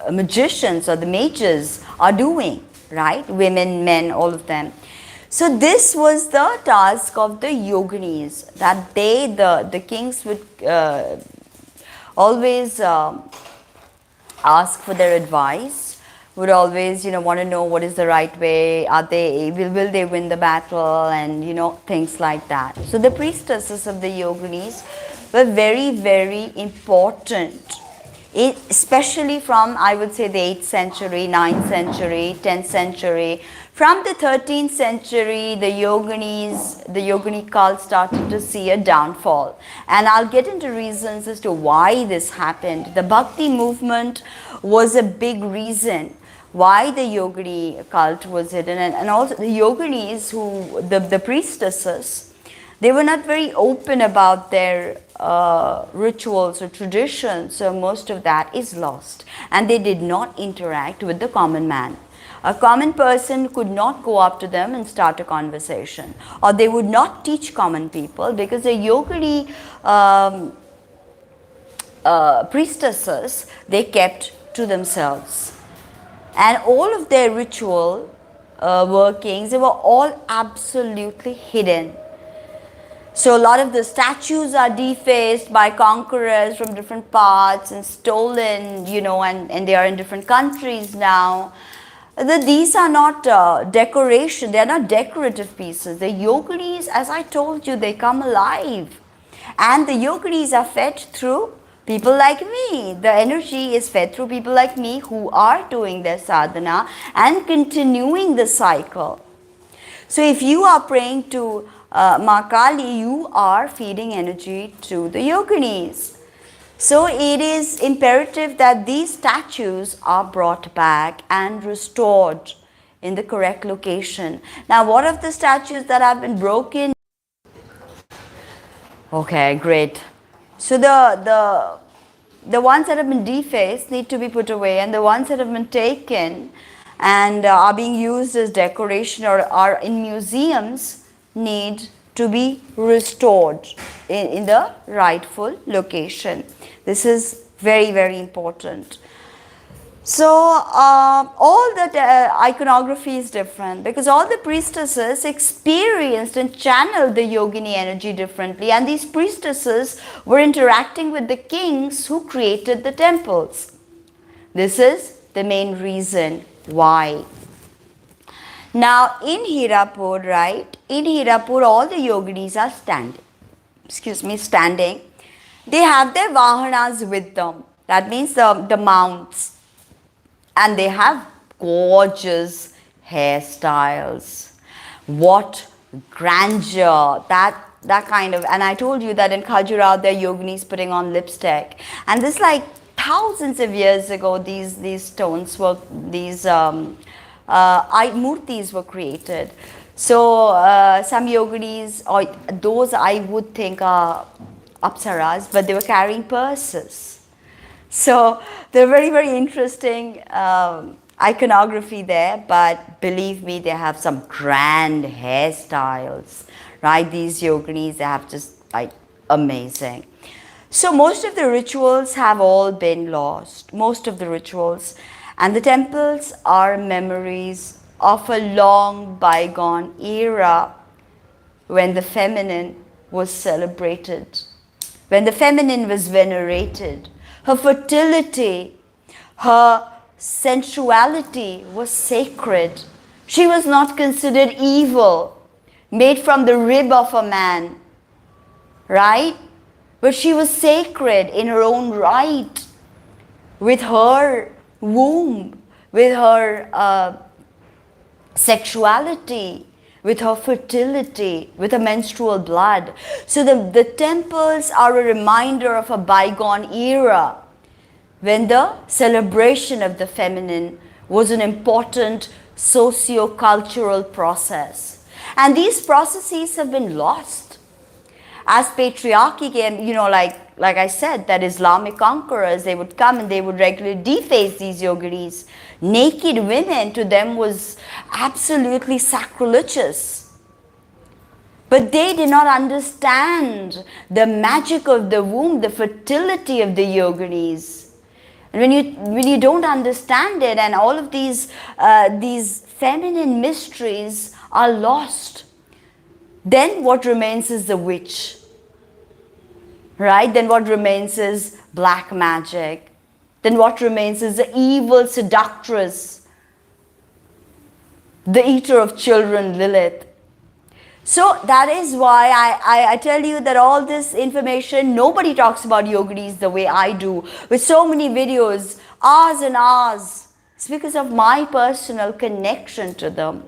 magicians or the mages are doing, right? Women, men, all of them. So this was the task of the Yoginis, that they, the kings would always ask for their advice, would always, want to know what is the right way, will they win the battle, and, things like that. So the priestesses of the Yoginis were very, very important, especially from, I would say, the 8th century, 9th century, 10th century. From the 13th century, the Yogini cult started to see a downfall. And I'll get into reasons as to why this happened. The Bhakti movement was a big reason why the Yogini cult was hidden. And also the Yoginis, the priestesses, they were not very open about their rituals or traditions. So most of that is lost. And they did not interact with the common man. A common person could not go up to them and start a conversation, or they would not teach common people, because the Yogini priestesses, they kept to themselves. And all of their ritual workings, they were all absolutely hidden. So a lot of the statues are defaced by conquerors from different parts and stolen, you know, and they are in different countries now. These are not decoration, they are not decorative pieces. The yoginis, as I told you, they come alive. And the yoginis are fed through people like me. The energy is fed through people like me who are doing their sadhana and continuing the cycle. So if you are praying to Ma Kali, you are feeding energy to the yoginis. So it is imperative that these statues are brought back and restored in the correct location. Now, what of the statues that have been broken? Okay, great. So the ones that have been defaced need to be put away, and the ones that have been taken and are being used as decoration or are in museums need to be restored in the rightful location. This is very, very important. So all that iconography is different because all the priestesses experienced and channeled the yogini energy differently, and these priestesses were interacting with the kings who created the temples. This is the main reason why. Now in Hirapur, right, in Hirapur all the yoginis are standing. They have their vahanas with them. That means the mounts. And they have gorgeous hairstyles. What grandeur, that kind of, and I told you that in Khajuraho there are yoginis putting on lipstick. And this like thousands of years ago, these stones were, these murtis were created. So some yoginis, or those I would think are apsaras, but they were carrying purses. So they're very, very interesting iconography there, but believe me, they have some grand hairstyles, right? These yoginis, they have just like amazing. So most of the rituals have all been lost, most of the rituals, and the temples are memories of a long bygone era when the feminine was celebrated, when the feminine was venerated. Her fertility, her sensuality was sacred. She was not considered evil, made from the rib of a man, right? But she was sacred in her own right, with her womb, with her sexuality, with her fertility, with her menstrual blood. So the temples are a reminder of a bygone era when the celebration of the feminine was an important socio-cultural process. And these processes have been lost. As patriarchy came, you know, like I said, that Islamic conquerors, they would come and they would regularly deface these yoginis. Naked women to them was absolutely sacrilegious. But they did not understand the magic of the womb, the fertility of the yoginis. And when you don't understand it, and all of these feminine mysteries are lost, then what remains is the witch, right? Then what remains is black magic. Then what remains is the evil seductress, the eater of children, Lilith. So that is why I tell you that all this information, nobody talks about yoginis the way I do, with so many videos, hours and hours. It's because of my personal connection to them.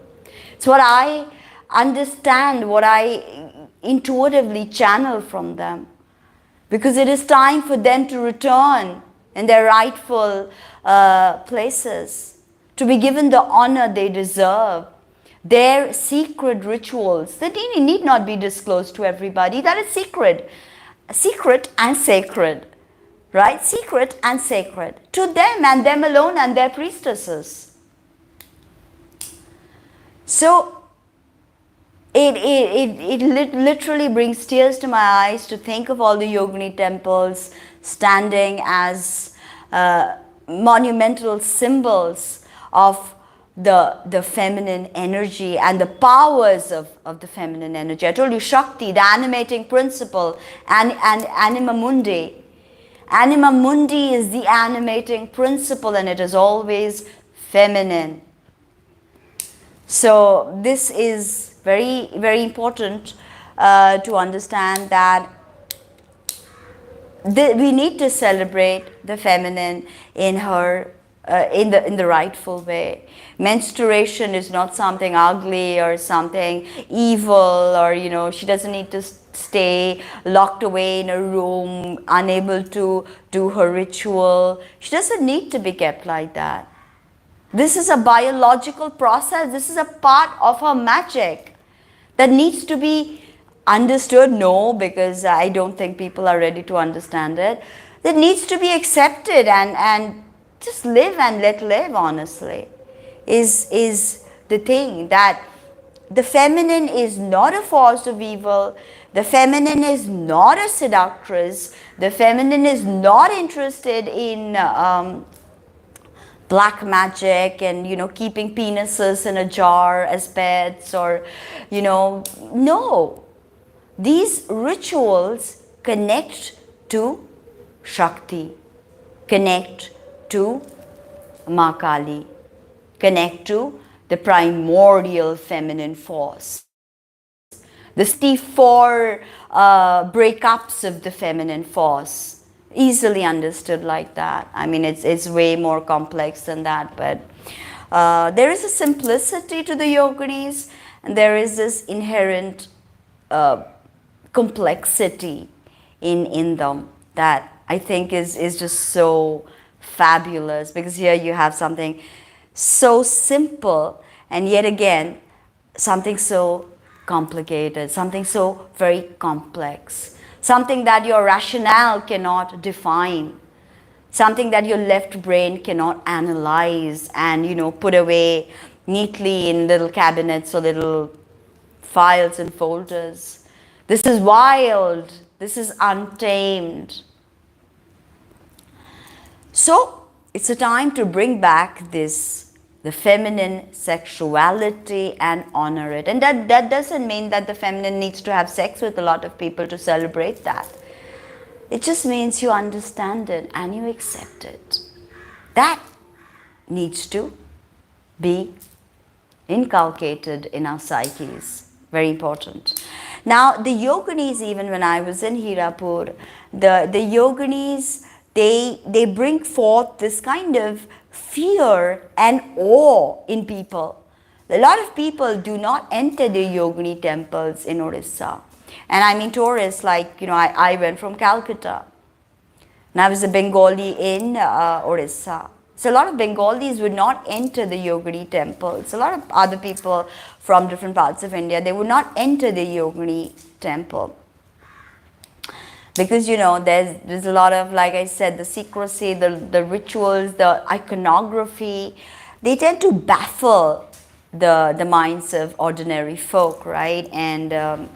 It's what I understand, what I intuitively channel from them. Because it is time for them to return in their rightful places, to be given the honor they deserve. Their secret rituals that need not be disclosed to everybody. That is secret. Secret and sacred. Right? Secret and sacred. To them and them alone and their priestesses. So, it literally brings tears to my eyes to think of all the yogini temples standing as monumental symbols of the feminine energy and the powers of the feminine energy. I told you Shakti, the animating principle, and anima mundi. Anima mundi is the animating principle, and it is always feminine. So this is very, very important to understand that we need to celebrate the feminine in her in the rightful way. Menstruation is not something ugly or something evil, or she doesn't need to stay locked away in a room unable to do her ritual. She doesn't need to be kept like that. This is a biological process. This is a part of her magic that needs to be understood. No, because I don't think people are ready to understand it. That needs to be accepted and just live and let live, honestly, is the thing. That the feminine is not a force of evil. The feminine is not a seductress. The feminine is not interested in black magic and keeping penises in a jar as pets, or no. These rituals connect to Shakti, connect to Ma Kali, connect to the primordial feminine force. The 64 breakups of the feminine force, easily understood like that. I mean, it's way more complex than that, but there is a simplicity to the Yoginis, and there is this inherent complexity in them that I think is just so fabulous, because here you have something so simple and yet again something so complicated, something so very complex, something that your rationale cannot define, something that your left brain cannot analyze and put away neatly in little cabinets or little files and folders. This is wild. This is untamed. So it's a time to bring back the feminine sexuality and honor it. And that doesn't mean that the feminine needs to have sex with a lot of people to celebrate that. It just means you understand it and you accept it. That needs to be inculcated in our psyches. Very important. Now, the Yoginis, even when I was in Hirapur, the Yoginis, they bring forth this kind of fear and awe in people. A lot of people do not enter the Yogini temples in Orissa. And I mean tourists, like, I went from Calcutta. And I was a Bengali in Orissa. So a lot of Bengalis would not enter the Yogini temples. A lot of other people from different parts of India, they would not enter the Yogini temple. Because, there's a lot of, like I said, the secrecy, the rituals, the iconography, they tend to baffle the minds of ordinary folk, right? And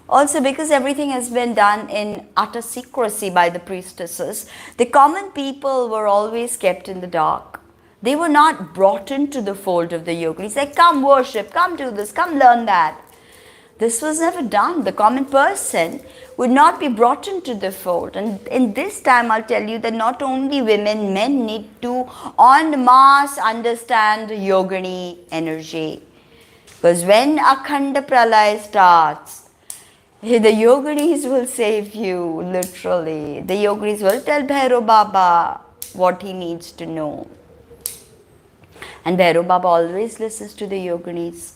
also because everything has been done in utter secrecy by the priestesses, the common people were always kept in the dark. They were not brought into the fold of the Yoginis. Like, come worship, come do this, come learn that. This was never done. The common person would not be brought into the fold. And in this time, I'll tell you that not only women, men need to en masse understand Yogini energy. Because when Akhanda Pralaya starts, the Yoginis will save you, literally. The Yoginis will tell Bhairav Baba what he needs to know. And Bhairav Baba always listens to the Yoginis.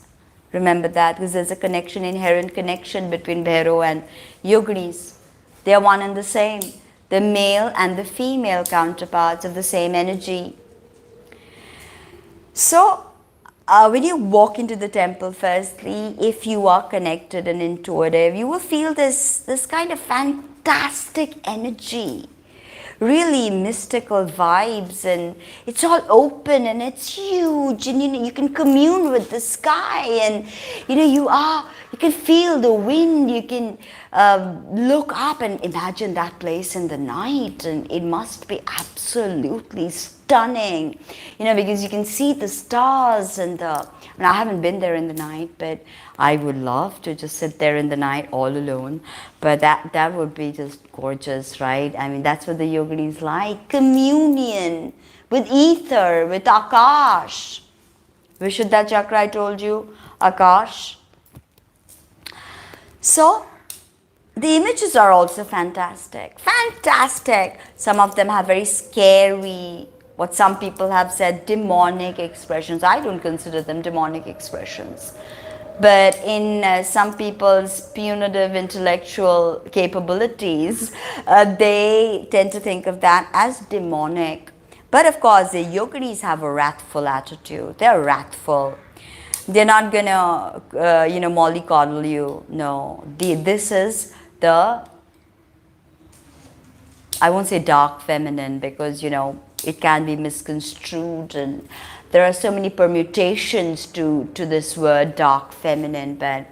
Remember that, because there's a connection, inherent connection between Bhairav and Yoginis. They are one and the same. The male and the female counterparts of the same energy. So, when you walk into the temple, firstly, if you are connected and intuitive, you will feel this kind of fantastic energy. Really mystical vibes, and it's all open and it's huge, and you can commune with the sky, and you are You can feel the wind. You can look up and imagine that place in the night, and it must be absolutely stunning, you know, because you can see the stars and the. I mean, I haven't been there in the night, but I would love to just sit there in the night all alone. But that would be just gorgeous, right? I mean, that's what the yoginis like: communion with ether, with Akash. Vishuddha Chakra, I told you, Akash. So, the images are also fantastic. Fantastic! Some of them have very scary, what some people have said, demonic expressions. I don't consider them demonic expressions. But in some people's punitive intellectual capabilities, they tend to think of that as demonic. But of course, the yoginis have a wrathful attitude. They're wrathful. They're not gonna, mollycoddle you. No, this is the, I won't say dark feminine, because, it can be misconstrued, and there are so many permutations to this word dark feminine. But,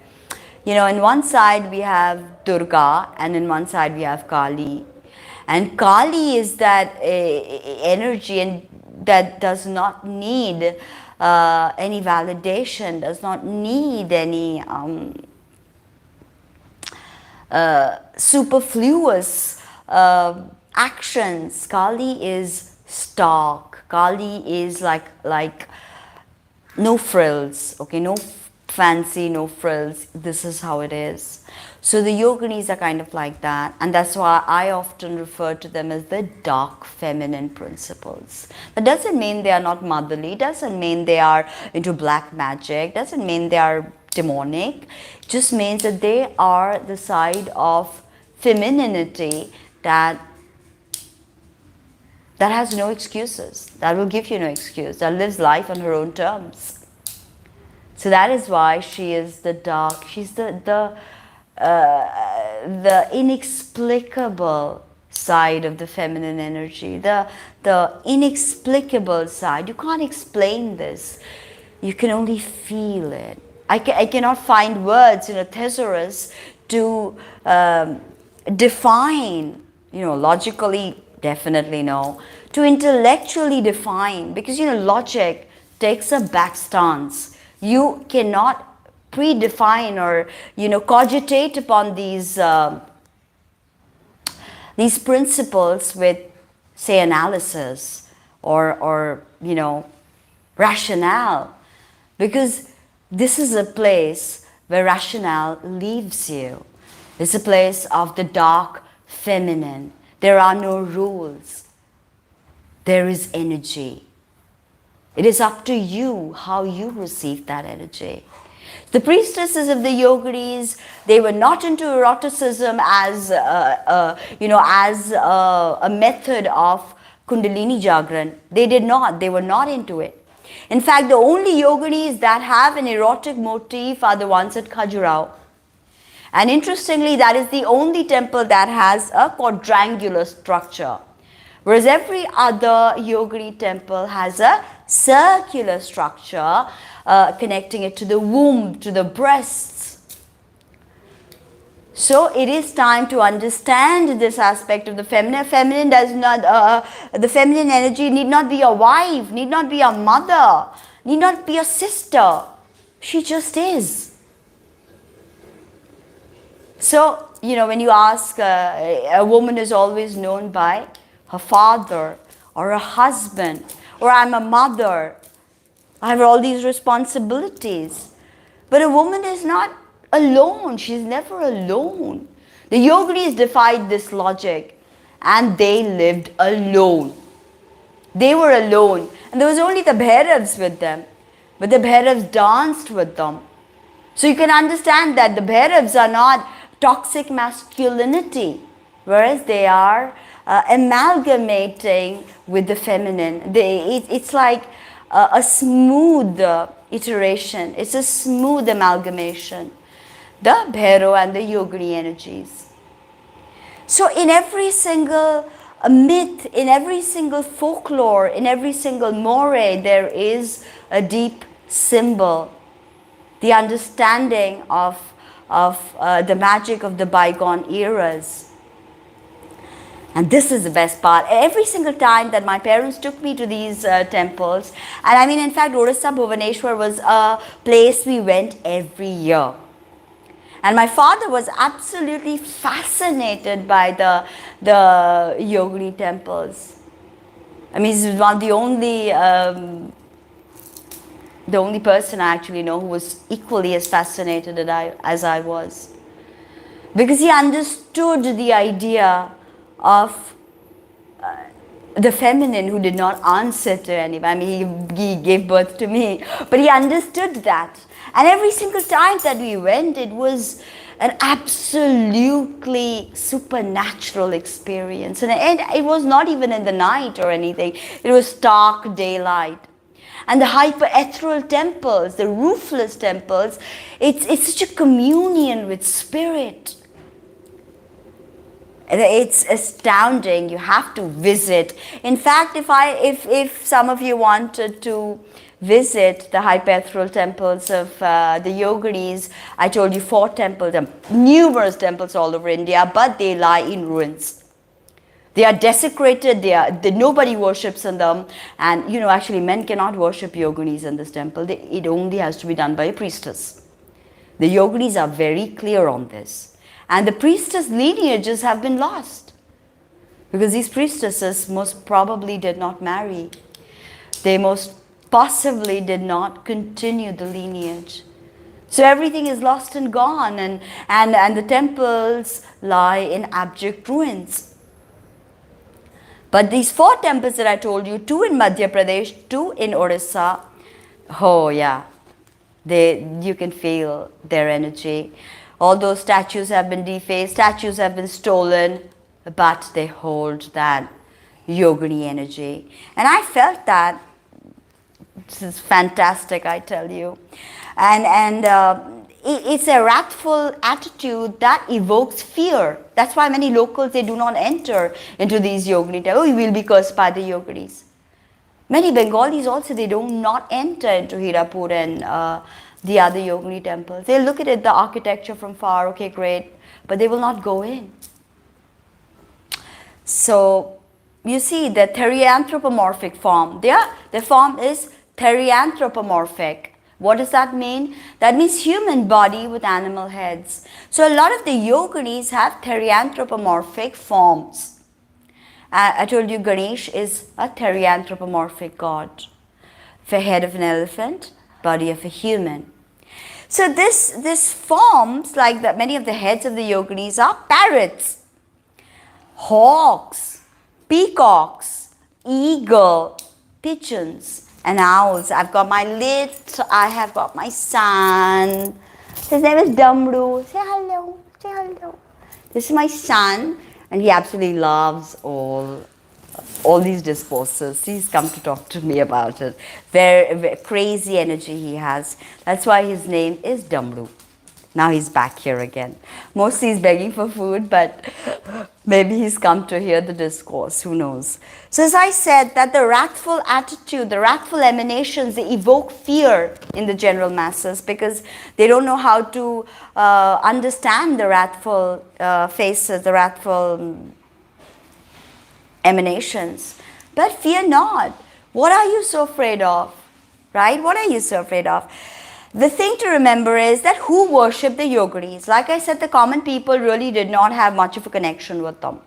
in one side we have Durga, and in one side we have Kali. And Kali is that energy, and that does not need any validation, does not need any superfluous actions. Kali is stark. Kali is like no frills, okay, no fancy, no frills. This is how it is. So the yoginis are kind of like that, and that's why I often refer to them as the dark feminine principles. That doesn't mean they are not motherly, doesn't mean they are into black magic, doesn't mean they are demonic. It just means that they are the side of femininity that has no excuses, that will give you no excuse, that lives life on her own terms. So that is why she is the dark, she's the inexplicable side of the feminine energy, the inexplicable side. You can't explain this. You can only feel it. I cannot find words in a thesaurus to define, logically, definitely no, to intellectually define, because, logic takes a back stance. You cannot predefine or, cogitate upon these principles with, say, analysis or rationale, because this is a place where rationale leaves you. It's a place of the dark feminine. There are no rules. There is energy. It is up to you how you receive that energy. The priestesses of the yoginis, they were not into eroticism as a method of Kundalini Jagran. They did not. They were not into it. In fact, the only yoginis that have an erotic motif are the ones at Khajuraho. And interestingly, that is the only temple that has a quadrangular structure, whereas every other yogini temple has a circular structure connecting it to the womb, to the breasts. So it is time to understand this aspect of the feminine. Feminine does not, the feminine energy need not be a wife, need not be a mother, need not be a sister. She just is. So, when you ask, a woman is always known by her father or a husband, or I'm a mother, I have all these responsibilities. But a woman is not alone. She's never alone. The yoginis defied this logic, and they lived alone. They were alone, and there was only the Bhairavs with them, but the Bhairavs danced with them. So you can understand that the Bhairavs are not toxic masculinity, whereas they are amalgamating with the feminine. It's like a smooth iteration. It's a smooth amalgamation. The Bhairav and the Yogini energies. So in every single myth, in every single folklore, in every single moray, there is a deep symbol. The understanding of the magic of the bygone eras. And this is the best part. Every single time that my parents took me to these temples, and I mean, in fact, Odisha Bhubaneswar was a place we went every year. And my father was absolutely fascinated by the Yogini temples. I mean, he's one of the only person I actually know who was equally as fascinated as I was. Because he understood the idea of the feminine who did not answer to anybody. I mean, he gave birth to me, but he understood that. And every single time that we went, it was an absolutely supernatural experience. And it was not even in the night or anything. It was stark daylight. And the hyper-ethereal temples, the roofless temples, it's such a communion with spirit. It's astounding. You have to visit. In fact, if some of you wanted to visit the hyper-ethereal temples of the Yoginis, I told you 4 temples, numerous temples all over India, but they lie in ruins. They are desecrated. Nobody worships in them, and actually men cannot worship Yoginis in this temple. It only has to be done by a priestess. The Yoginis are very clear on this. And the priestess lineages have been lost because these priestesses most probably did not marry. They most possibly did not continue the lineage. So everything is lost and gone, and the temples lie in abject ruins. But these 4 temples that I told you, 2 in Madhya Pradesh, 2 in Odisha, oh yeah, you can feel their energy. All those statues have been defaced, statues have been stolen, but they hold that Yogini energy. And I felt that. This is fantastic, I tell you. And it's a wrathful attitude that evokes fear. That's why many locals, they do not enter into these Yogini temples. Oh, you will be cursed by the Yoginis. Many Bengalis also, they do not enter into Hirapur and the other Yogini temples. They look at it, the architecture from far, okay, great, but they will not go in. So, you see the therianthropomorphic form. The form is therianthropomorphic. What does that mean? That means human body with animal heads. So, a lot of the Yoginis have therianthropomorphic forms. I told you Ganesh is a therianthropomorphic god. The head of an elephant, body of a human. So this forms, like that, many of the heads of the Yoginis are parrots, hawks, peacocks, eagle, pigeons, and owls. I have got my son. His name is Damru. Say hello, say hello. This is my son, and he absolutely loves all these discourses. He's come to talk to me about it. Very crazy energy he has. That's why his name is Damru. Now he's back here again. Mostly he's begging for food, but maybe he's come to hear the discourse. Who knows? So as I said, that the wrathful attitude, the wrathful emanations, they evoke fear in the general masses because they don't know how to understand the wrathful faces, the wrathful emanations. But fear not. What are you so afraid of? Right? What are you so afraid of? The thing to remember is that who worship the Yoginis? Like I said, the common people really did not have much of a connection with them.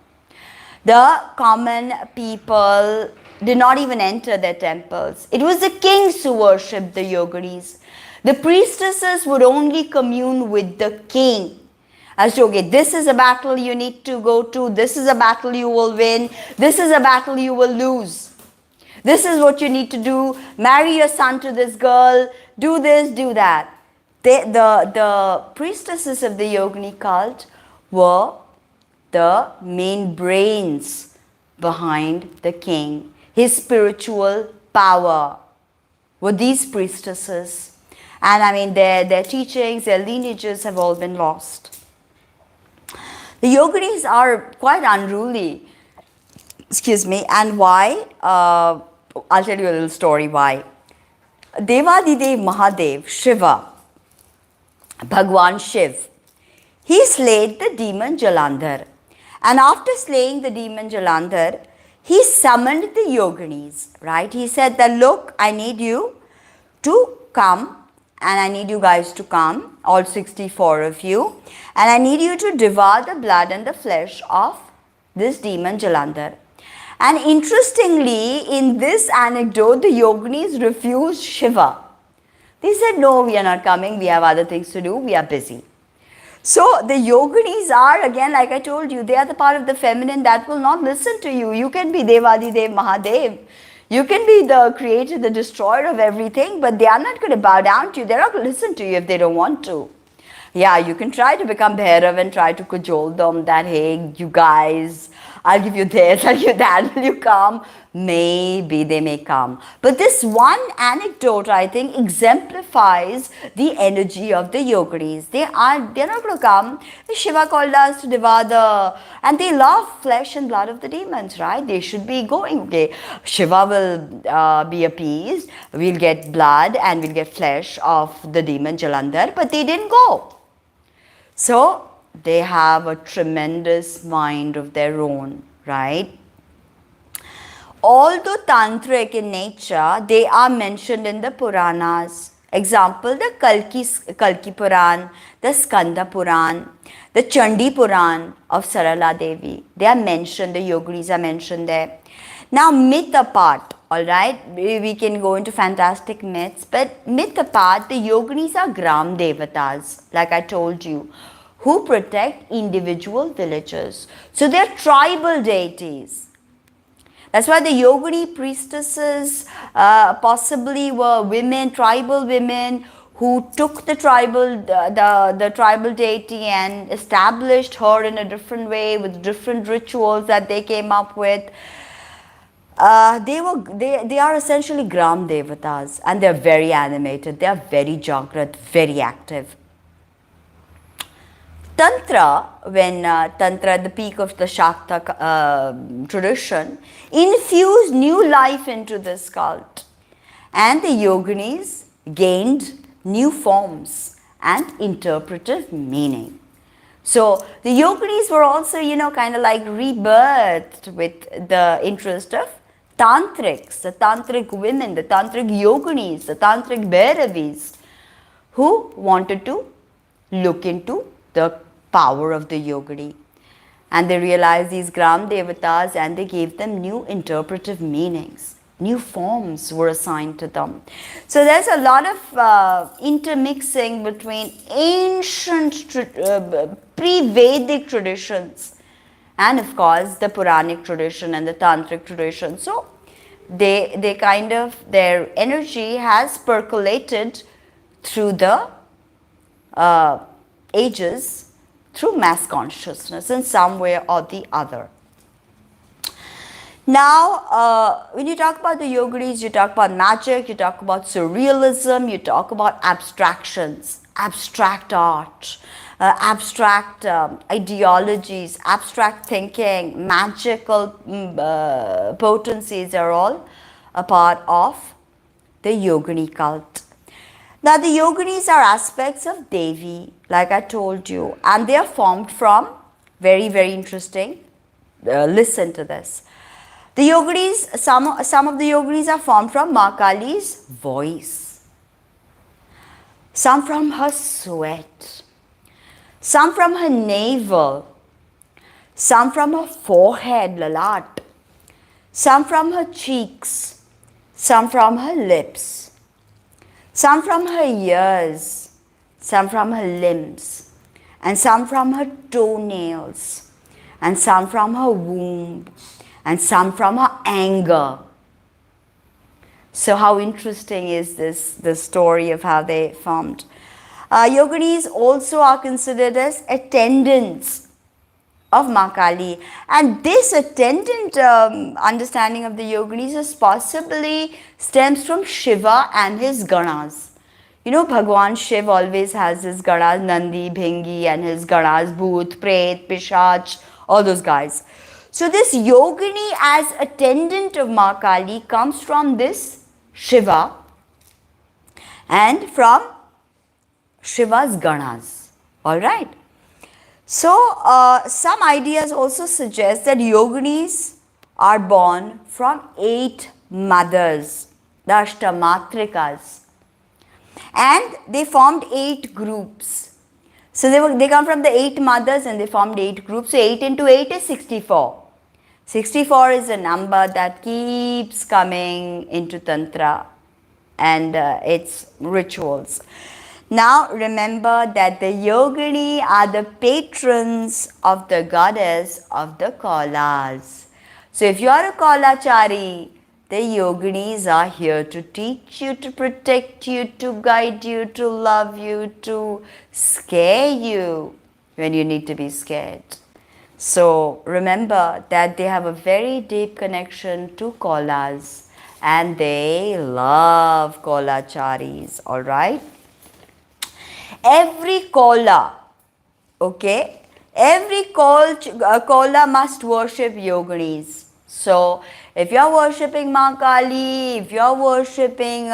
The common people did not even enter their temples. It was the kings who worshipped the Yoginis. The priestesses would only commune with the king. As to, okay, this is a battle you need to go to, this is a battle you will win, this is a battle you will lose. This is what you need to do, marry your son to this girl, do this, do that. The priestesses of the Yogini cult were the main brains behind the king. His spiritual power were these priestesses. And I mean, their teachings, their lineages have all been lost. The Yoginis are quite unruly. Excuse me. And why? I'll tell you a little story why. Devadidev Mahadev, Shiva, Bhagwan Shiv, he slayed the demon Jalandhar. And after slaying the demon Jalandhar, he summoned the Yoginis, right? He said that, look, I need you to come, and I need you guys to come, all 64 of you, and I need you to devour the blood and the flesh of this demon Jalandhar. And interestingly, in this anecdote, the Yoginis refused Shiva. They said, no, we are not coming, we have other things to do, we are busy. So the Yoginis are, again, like I told you, they are the part of the feminine that will not listen to you. You can be Devadidev Mahadev. You can be the creator, the destroyer of everything, but they are not going to bow down to you. They're not going to listen to you if they don't want to. Yeah, you can try to become Bhairav and try to cajole them that, hey, you guys, I'll give you this, I'll give you that, will you come? Maybe they may come. But this one anecdote, I think, exemplifies the energy of the Yoginis. They're not going to come. Shiva called us to devour and they love flesh and blood of the demons, right? They should be going, okay, Shiva will be appeased, we'll get blood and we'll get flesh of the demon Jalandhar, but they didn't go. So they have a tremendous mind of their own, right? Although tantric in nature, they are mentioned in the Puranas. Example, the Kalki Puran, the Skanda Puran, the Chandi Puran of Sarala Devi. They are mentioned, the Yoginis are mentioned there. Now, myth apart, alright, we can go into fantastic myths, but myth apart, the Yoginis are Gram Devatas, like I told you, who protect individual villages. So they are tribal deities. That's why the Yogini priestesses possibly were women, tribal women, who took the tribal deity and established her in a different way with different rituals that they came up with. They are essentially Gram Devatas, and they are very animated. They are very Jagrat, very active. Tantra, when Tantra at the peak of the Shakta tradition, infused new life into this cult, and the Yoginis gained new forms and interpretive meaning. So the Yoginis were also, kind of like rebirthed with the interest of Tantrics, the Tantric women, the Tantric Yoginis, the Tantric Bhairavis, who wanted to look into the power of the Yogini. And they realized these Gram Devatas and they gave them new interpretive meanings. New forms were assigned to them. So there's a lot of intermixing between ancient pre-Vedic traditions and of course the Puranic tradition and the Tantric tradition. So they kind of, their energy has percolated through the ages, through mass consciousness in some way or the other. Now, when you talk about the Yoginis, you talk about magic, you talk about surrealism, you talk about abstractions, abstract art, abstract ideologies, abstract thinking, magical potencies are all a part of the Yogini cult. Now, the Yoginis are aspects of Devi, like I told you, and they are formed from, very, very interesting, listen to this. The Yoginis, some of the Yoginis are formed from Ma Kali's voice, some from her sweat, some from her navel, some from her forehead, Lalat, some from her cheeks, some from her lips, some from her ears, some from her limbs, and some from her toenails, and some from her womb, and some from her anger. So how interesting is this story of how they formed. Yoginis also are considered as attendants of Ma Kali, and this attendant understanding of the Yoginis is possibly stems from Shiva and his Ganas. Bhagwan Shiv always has his Ganas, Nandi, Bhingi, and his Ganas, Bhoot, Pret, Pishach, all those guys. So this Yogini as attendant of Ma Kali comes from this Shiva and from Shiva's Ganas. Alright. So, some ideas also suggest that yoginis are born from 8 mothers, the Ashtamatrikas, and they formed 8 groups. So, they come from the 8 mothers and they formed 8 groups. So, 8 into 8 is 64. 64 is a number that keeps coming into Tantra and its rituals. Now remember that the Yogini are the patrons of the goddess of the Kaulas. So if you are a Kaulachari, the Yoginis are here to teach you, to protect you, to guide you, to love you, to scare you when you need to be scared. So remember that they have a very deep connection to Kaulas and they love Kaulacharis, alright? Every Kaula, okay, every Kaula must worship Yoginis. So if you are worshipping Ma Kali, if you are worshipping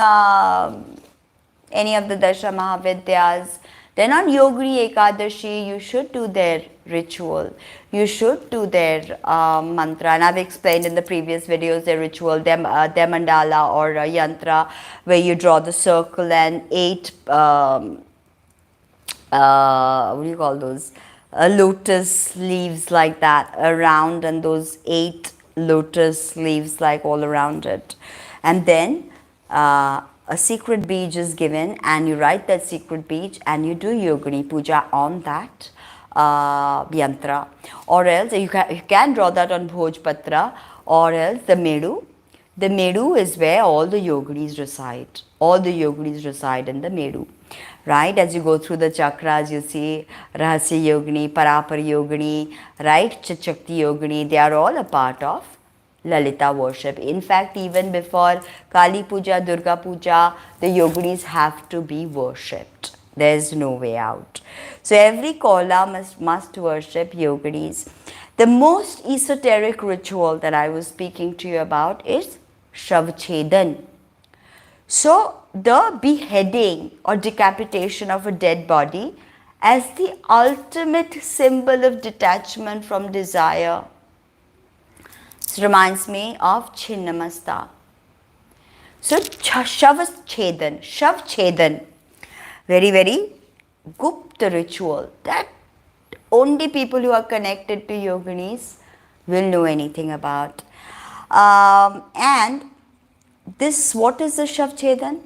any of the Dasha Mahavidyas, then on Yogini Ekadashi, you should do their ritual. You should do their mantra. And I've explained in the previous videos their ritual, their mandala or yantra, where you draw the circle and 8, what do you call those? Lotus leaves like that around, and those 8 lotus leaves like all around it. And then a secret beej is given and you write that secret beej and you do Yogini puja on that yantra, or else you can draw that on Bhojpatra, or else the Medu. The Medu is where all the Yoginis reside. All the Yoginis reside in the Medu. Right? As you go through the chakras, you see Rahasya Yogini, Parapar Yogini, right? Shakti Yogini, they are all a part of Lalita worship. In fact, even before Kali Puja, Durga Puja, the Yoginis have to be worshipped. There is no way out. So every Kaula must worship Yoginis. The most esoteric ritual that I was speaking to you about is Shavchedan. So the beheading or decapitation of a dead body as the ultimate symbol of detachment from desire. This reminds me of Chinnamasta. So Shavchedan, very, very Gupta ritual that only people who are connected to Yoginis will know anything about. And this, what is the Shavchedan?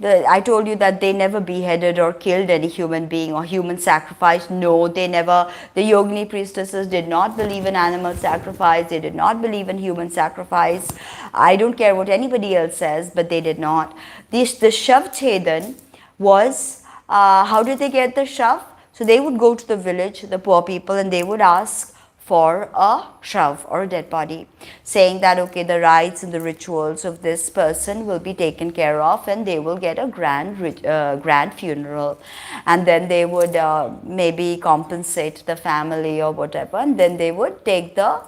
I told you that they never beheaded or killed any human being or human sacrifice. No, they never. The Yogini priestesses did not believe in animal sacrifice. They did not believe in human sacrifice. I don't care what anybody else says, but they did not. The Shavchedan was, how did they get the Shav? So they would go to the village, the poor people, and they would ask for a shav or a dead body, saying that okay, the rites and the rituals of this person will be taken care of and they will get a grand funeral, and then they would maybe compensate the family or whatever, and then they would take the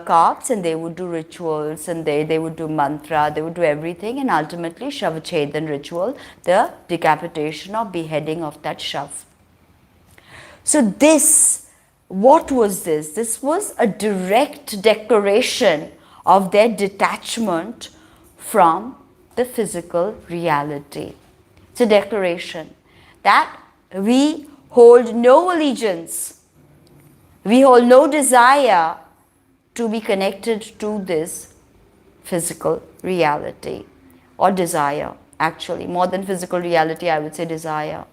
corpse and they would do rituals and they would do mantra, they would do everything, and ultimately Shavchedan ritual, the decapitation or beheading of that shav. So this, what was this? This was a direct declaration of their detachment from the physical reality. It's a declaration that we hold no allegiance, we hold no desire to be connected to this physical reality, or desire, actually. More than physical reality, I would say desire.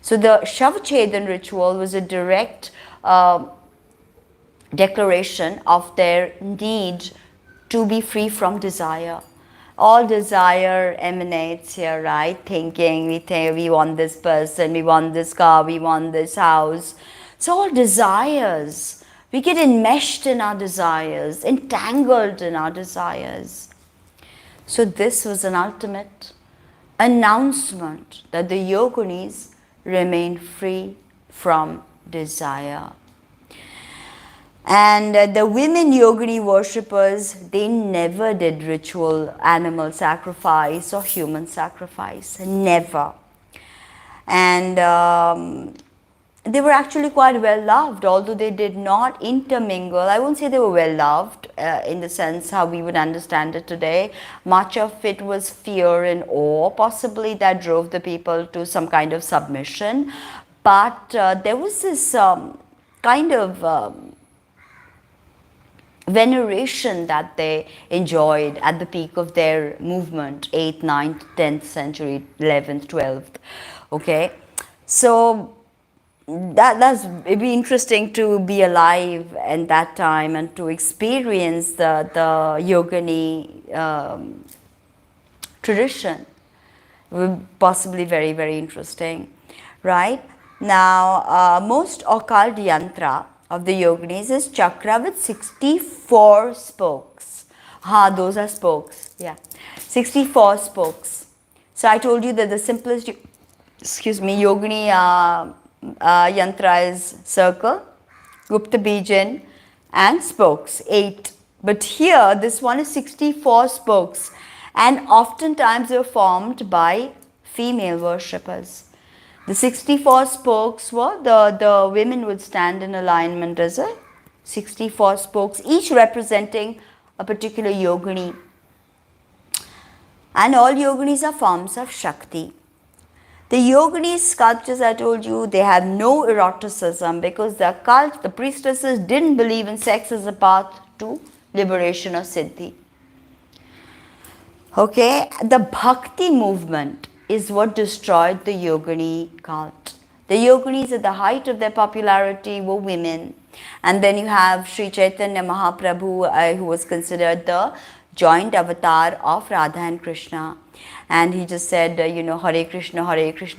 So the Shavchedan ritual was a direct declaration of their need to be free from desire. All desire emanates here, right? Thinking, we think we want this person, we want this car, we want this house. So all desires, we get enmeshed in our desires, entangled in our desires. So this was an ultimate announcement that the Yoginis remain free from desire. And the women Yogini worshippers, they never did ritual animal sacrifice or human sacrifice, never. And they were actually quite well loved, although they did not intermingle. I won't say they were well loved in the sense how we would understand it today. Much of it was fear and awe, possibly, that drove the people to some kind of submission. But there was this kind of veneration that they enjoyed at the peak of their movement, 8th, 9th, 10th century, 11th, 12th. Okay, so it'd be interesting to be alive in that time and to experience the yogini tradition. Possibly very, very interesting, right? Now, most occult yantra of the yoginis is chakra with 64 spokes. Those are spokes, yeah. 64 spokes. So I told you that the simplest, yogini yantra is circle, Gupta Bijan, and spokes, 8. But here, this one is 64 spokes, and oftentimes they were formed by female worshippers. The 64 spokes were, the women would stand in alignment as a 64 spokes, each representing a particular yogini. And all yoginis are forms of Shakti. The yogini sculptures, I told you, they have no eroticism because the cult, the priestesses didn't believe in sex as a path to liberation or siddhi. Okay, the bhakti movement is what destroyed the yogini cult. The yoginis at the height of their popularity were women. And then you have Sri Chaitanya Mahaprabhu, who was considered the joint avatar of Radha and Krishna. And he just said, Hare Krishna,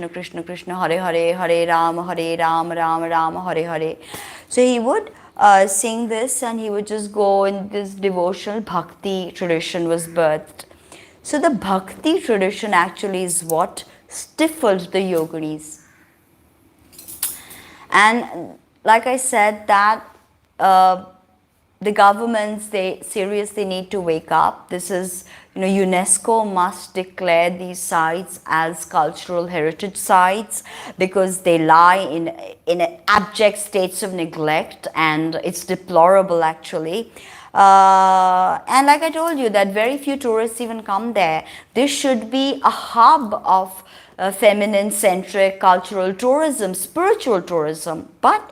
Krishna Krishna, Hare Hare, Hare Rama, Rama Rama, Hare Hare. So he would sing this and he would just go in this devotional bhakti tradition was birthed. So the bhakti tradition actually is what stifled the yoginis. And like I said, that the governments, they seriously need to wake up. This is, UNESCO must declare these sites as cultural heritage sites because they lie in abject states of neglect, and it's deplorable actually. And like I told you, that very few tourists even come there. This should be a hub of feminine-centric cultural tourism, spiritual tourism. But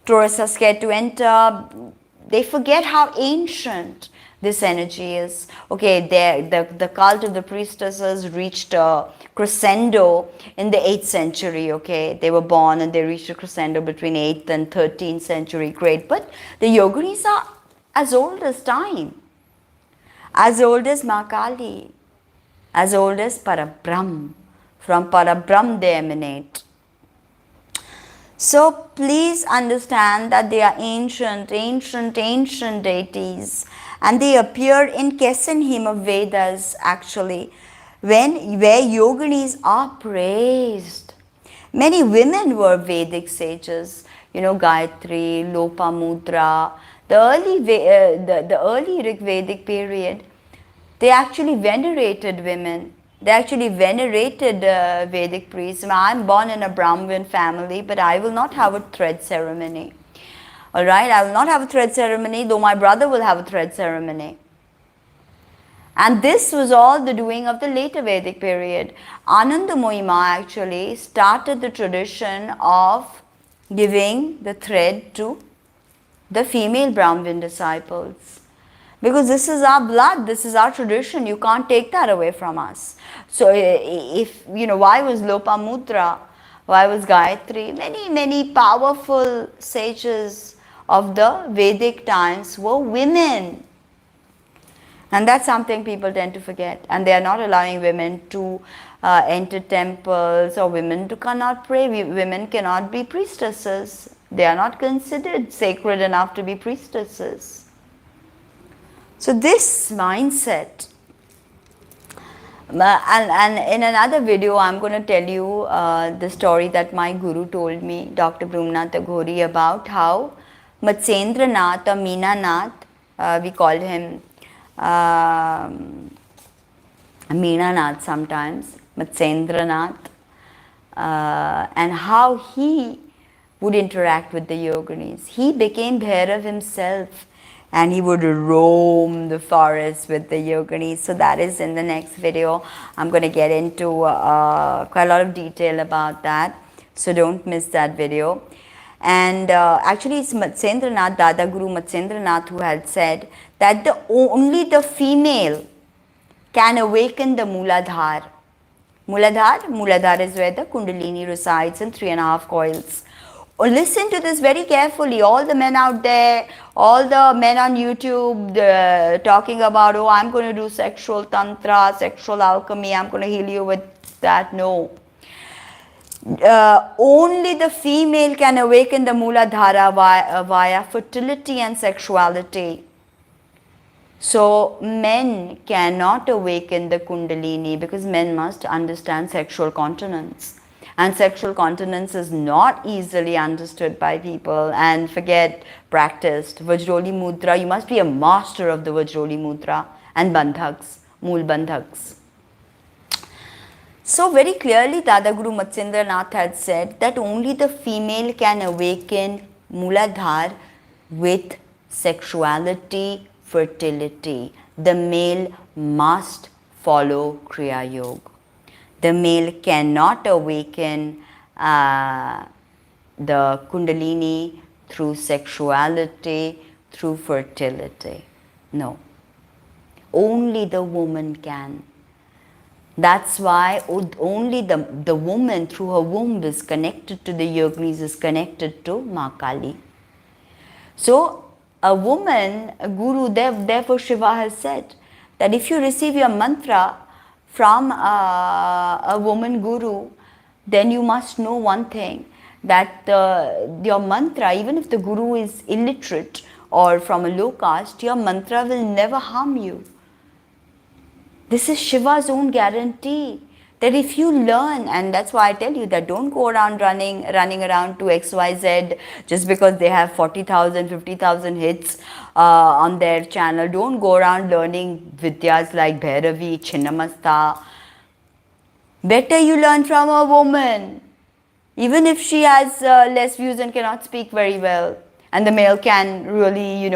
tourists are scared to enter. They forget how ancient this energy is. Okay, the cult of the priestesses reached a crescendo in the 8th century. Okay, they were born and they reached a crescendo between 8th and 13th century. Great, but the yoginis are as old as time, as old as Mahakali, as old as Parabrahm. From Parabrahm they emanate. So please understand that they are ancient deities, and they appear in Kesanhim of Vedas actually, where yoginis are praised. Many women were Vedic sages, Gayatri, Lopamudra. The early Rig Vedic period, they actually venerated women. They actually venerated Vedic priests. I'm born in a Brahmin family, but I will not have a thread ceremony. All right, I will not have a thread ceremony, though my brother will have a thread ceremony. And this was all the doing of the later Vedic period. Ananda Mohima actually started the tradition of giving the thread to the female Brahmin disciples. Because this is our blood, this is our tradition, you can't take that away from us. So if, why was Lopamudra, why was Gayatri? Many powerful sages of the Vedic times were women. And that's something people tend to forget. And they are not allowing women to enter temples, or women cannot pray. Women cannot be priestesses. They are not considered sacred enough to be priestesses. So this mindset, and in another video I'm going to tell you the story that my guru told me, Dr. Brahmanath Ghori, about how Matsyendranath or Meenanath, we called him Meenanath sometimes, Matsyendranath, and how he would interact with the yoginis. He became Bhairav himself, and he would roam the forest with the yoginis. So that is in the next video. I'm going to get into quite a lot of detail about that. So don't miss that video. And actually it's Matsyendranath, Dada Guru Matsyendranath, who had said that only the female can awaken the Mooladhara. Mooladhara is where the Kundalini resides in 3.5 coils. Listen to this very carefully. All the men out there, all the men on YouTube talking about, oh, I'm going to do sexual tantra, sexual alchemy, I'm going to heal you with that. No. Only the female can awaken the Mooladhara via fertility and sexuality. So men cannot awaken the Kundalini because men must understand sexual continence. And sexual continence is not easily understood by people, and forget practiced. Vajroli Mudra, you must be a master of the Vajroli Mudra and Bandhaks, Mool Bandhaks. So very clearly Dada Guru Matsyendranath had said that only the female can awaken Mooladhara with sexuality, fertility. The male must follow Kriya Yoga. The male cannot awaken the Kundalini through sexuality, through fertility. No. Only the woman can. That's why only the woman through her womb is connected to the yoginis, is connected to Ma Kali. So a woman, a guru, therefore Shiva has said that if you receive your mantra from a woman guru, then you must know one thing, that your mantra, even if the guru is illiterate or from a low caste, your mantra will never harm you. This is Shiva's own guarantee, that if you learn, and that's why I tell you that don't go around running around to XYZ just because they have 40,000, 50,000 hits on their channel. Don't go around learning vidyas like Bhairavi, Chinnamasta. Better you learn from a woman, even if she has less views and cannot speak very well. And the male can really,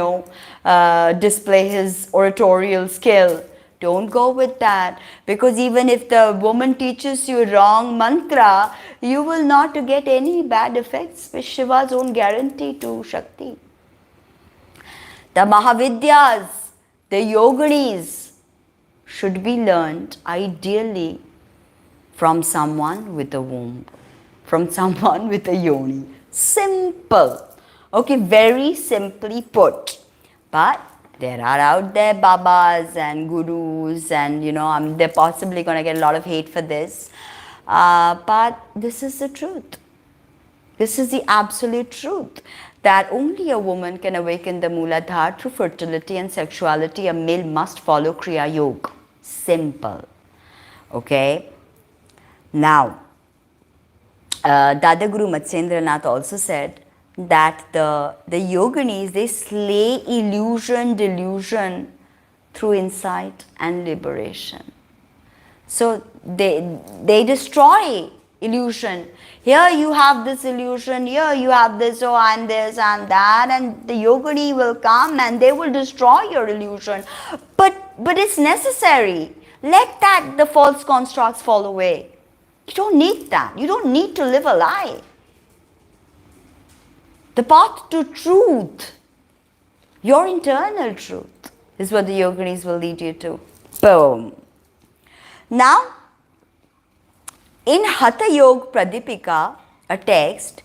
display his oratorial skill. Don't go with that, because even if the woman teaches you wrong mantra, you will not get any bad effects, with Shiva's own guarantee to Shakti. The Mahavidyas, the Yoginis should be learned ideally from someone with a womb, from someone with a yoni. Simple. Okay, very simply put. But there are out there babas and gurus, and they're possibly going to get a lot of hate for this. But this is the truth. This is the absolute truth, that only a woman can awaken the Mooladhara through fertility and sexuality. A male must follow Kriya Yoga. Simple. Okay. Now, Dada Guru Matsyendranath also said that the yoginis, they slay illusion, delusion through insight and liberation. So they destroy illusion. Here you have this illusion, here you have this, oh, and this and that, and the yogini will come and they will destroy your illusion. But it's necessary. Let the false constructs fall away. You don't need that. You don't need to live a lie. The path to truth, your internal truth, is what the yoginis will lead you to. Boom. Now, in Hatha Yoga Pradipika, a text,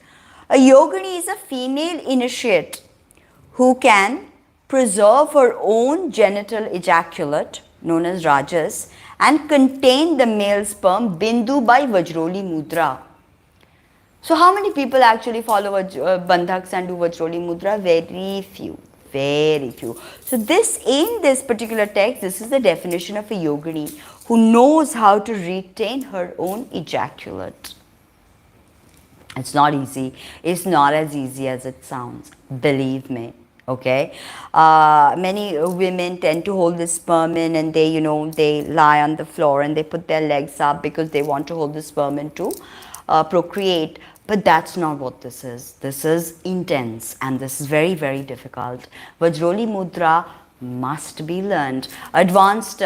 a yogini is a female initiate who can preserve her own genital ejaculate, known as rajas, and contain the male sperm bindu by Vajroli Mudra. So how many people actually follow bandhaks and do Vajroli Mudra? Very few. Very few. So in this particular text, this is the definition of a yogini who knows how to retain her own ejaculate. It's not easy. It's not as easy as it sounds. Believe me. Okay. Many women tend to hold the sperm in, and they lie on the floor and they put their legs up because they want to hold the sperm in to procreate. But that's not what this is. This is intense and this is very, very difficult. Vajroli Mudra must be learned. Advanced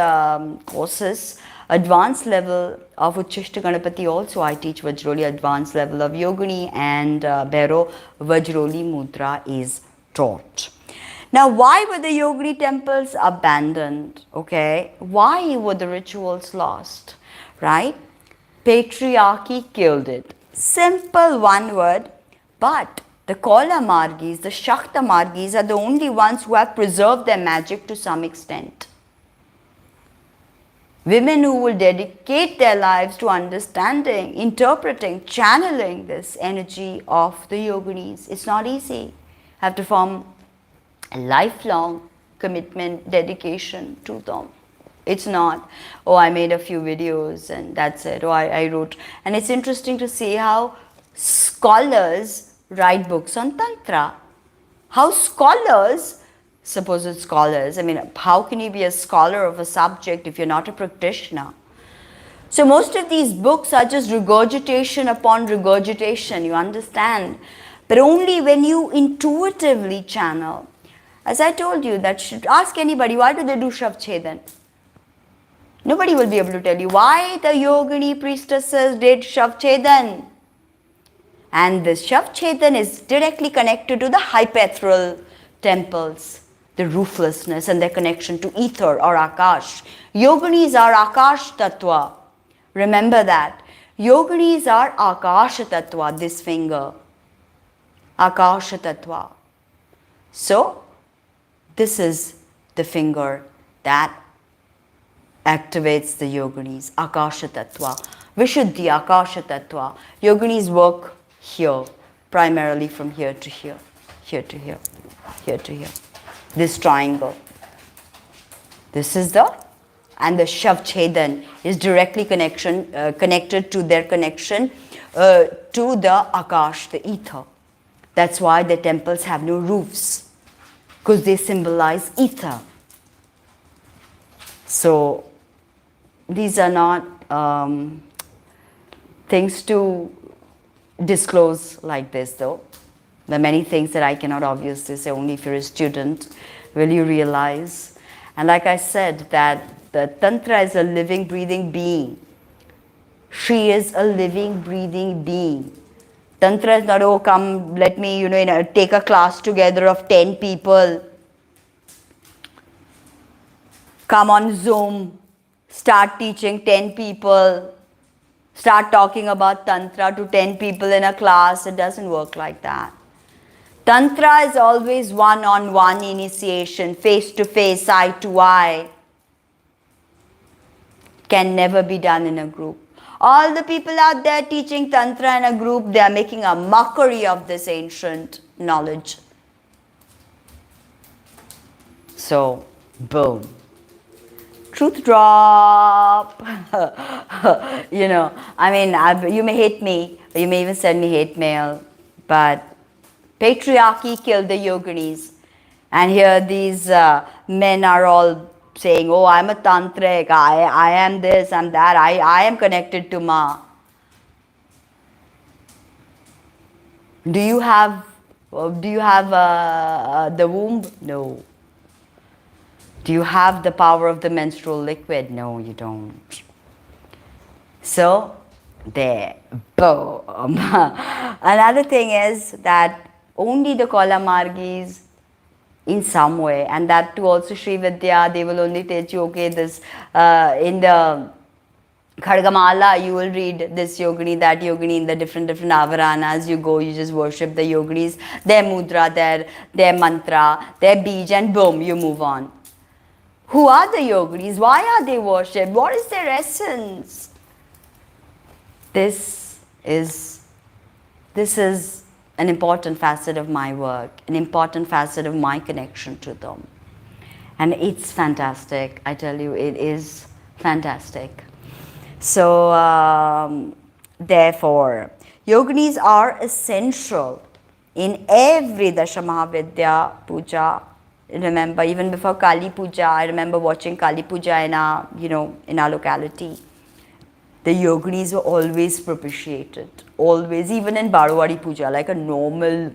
courses, advanced level of Uchishta Ganapati also I teach Vajroli, advanced level of Yogini and Bhairo, Vajroli Mudra is taught. Now, why were the Yogini temples abandoned? Okay, why were the rituals lost? Right? Patriarchy killed it. Simple one word, but the Kola Margis, the Shakta Margis are the only ones who have preserved their magic to some extent. Women who will dedicate their lives to understanding, interpreting, channeling this energy of the Yoginis. It's not easy. Have to form a lifelong commitment, dedication to them. It's not, oh, I made a few videos and that's it. Oh, I wrote. And it's interesting to see how scholars write books on Tantra. How scholars, supposed scholars, I mean, how can you be a scholar of a subject if you're not a practitioner? So most of these books are just regurgitation upon regurgitation, you understand? But only when you intuitively channel. As I told you, that should ask anybody, why do they do Shavchedan? Nobody will be able to tell you why the Yogini priestesses did Shavchedan. And this Shavchedan is directly connected to the hypaethereal temples, the rooflessness and their connection to ether or Akash. Yoginis are Akash Tattva. Remember that. Yoginis are Akash Tattva, this finger. Akash Tattva. So, this is the finger that activates the Yoginis, Akasha Tattva, Vishuddhi Akasha Tattva. Yoginis work here, primarily from here to here, here to here, here to here. This triangle. This is and the Shavchedan is directly connected to their connection to the Akash, the ether. That's why the temples have no roofs, because they symbolize ether. So, these are not things to disclose like this though. There are many things that I cannot obviously say, only if you're a student will you realize. And like I said, that the Tantra is a living, breathing being. She is a living, breathing being. Tantra is not, oh come, let me, take a class together of 10 people. Come on Zoom. Start teaching 10 people, start talking about Tantra to 10 people in a class. It doesn't work like that. Tantra is always one-on-one initiation, face-to-face, eye-to-eye. Can never be done in a group. All the people out there teaching Tantra in a group, they are making a mockery of this ancient knowledge. So, boom. Truth drop. You may hate me, or you may even send me hate mail, but patriarchy killed the Yoginis. And here these men are all saying, oh, I'm a Tantric, I am this, I'm that, I am connected to Ma. Do you have the womb? No. Do you have the power of the menstrual liquid? No, you don't. So, there, boom. Another thing is that only the Kola Margis, in some way, and that too also Sri Vidya, they will only teach you, okay, this, in the Khadgamala, you will read this Yogini, that Yogini in the different avaranas. You go, you just worship the Yoginis, their mudra, their mantra, their bij, and boom, you move on. Who are the Yoginis? Why are they worshipped? What is their essence? This is an important facet of my work, an important facet of my connection to them. And it's fantastic. I tell you, it is fantastic. So, therefore, Yoginis are essential in every Dasha Mahavidya puja. Remember, even before Kali Puja, I remember watching Kali Puja in our locality. the yoginis were always propitiated. Always, even in Barwadi Puja, like a normal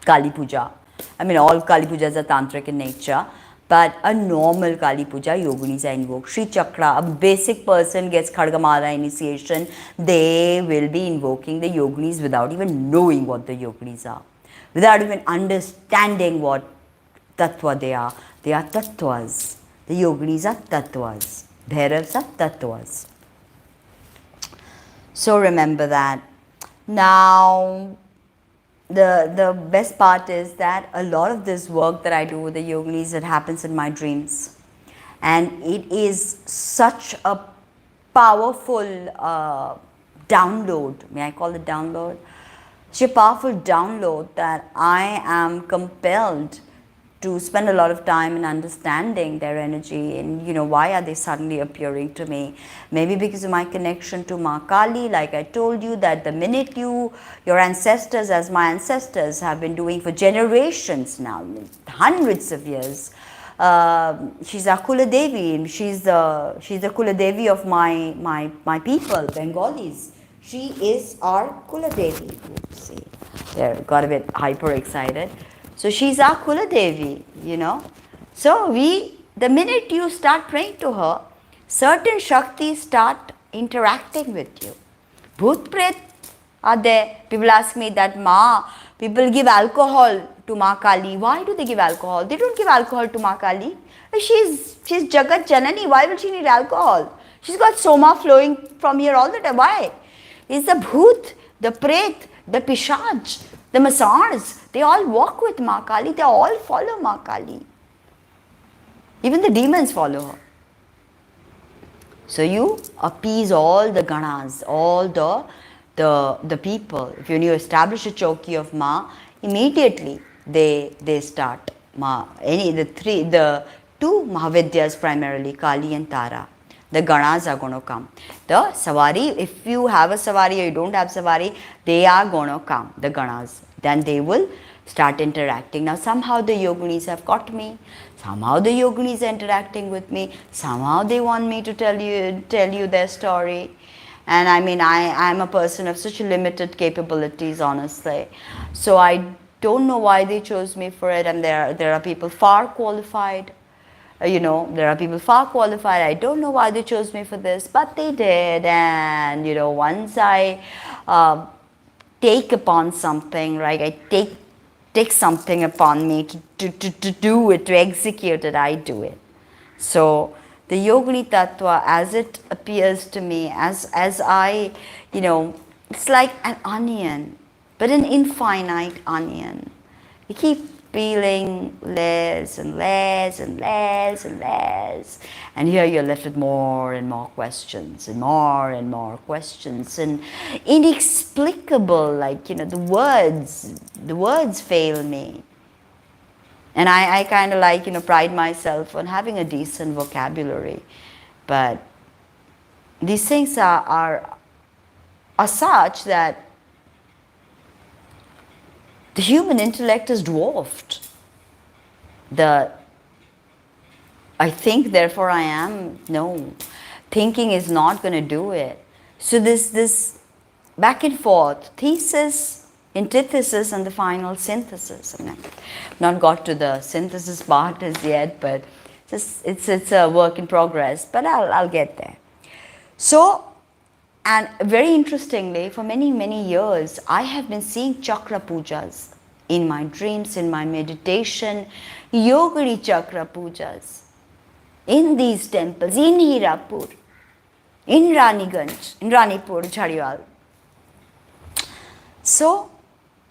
Kali Puja. I mean, all Kali Pujas are tantric in nature, but a normal Kali Puja, yoginis are invoked. Sri Chakra, a basic person gets Khadgamala initiation, they will be invoking the yoginis without even knowing what the yoginis are, without even understanding what tattva they are. They are tattvas. The yoginis are tattvas. Bhairavs are tattvas. So remember that. Now, the best part is that a lot of this work that I do with the yoginis, it happens in my dreams. And it is such a powerful download. May I call it download? Such a powerful download that I am compelled to spend a lot of time in understanding their energy and, you know, why are they suddenly appearing to me. Maybe because of my connection to Ma Kali, like I told you, that the minute your ancestors, as my ancestors have been doing for generations now, hundreds of years, she's our Kula Devi, she's the Kula Devi of my people, Bengalis. She is our Kula Devi. Oops, see, there, got a bit hyper excited. So she's our Kula Devi, you know. So the minute you start praying to her, certain Shaktis start interacting with you. Bhoot Pret are there. People ask me that, people give alcohol to Ma Kali. Why do they give alcohol? They don't give alcohol to Ma Kali. She's Jagat Janani. Why will she need alcohol? She's got soma flowing from here all the time. Why? It's the Bhoot, the Pret, the Pishaj, the Masars, they all walk with Ma Kali, they all follow Ma Kali. Even the demons follow her. So you appease all the ganas, all the people. If you establish a chowki of Ma, immediately they start Ma. The two Mahavidyas primarily, Kali and Tara. The ganas are going to come. The savari, if you have a savari or you don't have savari, they are going to come, the ganas. Then they will start interacting. Now somehow the yoginis have got me. Somehow the yoginis are interacting with me. Somehow they want me to tell you their story. And I mean, I'm a person of such limited capabilities, honestly. So I don't know why they chose me for it. And there are people far qualified. There are people far qualified. I don't know why they chose me for this, but they did. And, once I take upon something, right, I take something upon me to do it, to execute it, I do it. So the Yogini Tattva, as it appears to me, as I, it's like an onion, but an infinite onion. You keep peeling layers and layers and layers and layers, and here you're left with more and more questions and more questions, and inexplicable, like, the words fail me. And I kind of like, pride myself on having a decent vocabulary, but these things are such that the human intellect is dwarfed. I think, therefore I am. No, thinking is not going to do it. So this back and forth, thesis, antithesis, and the final synthesis. I mean, I've not got to the synthesis part as yet, but it's a work in progress. But I'll get there. So. And very interestingly, for many, many years, I have been seeing chakra pujas in my dreams, in my meditation, yogini chakra pujas in these temples, in Hirapur, in Raniganj, in Ranipur, Jhariwal. So,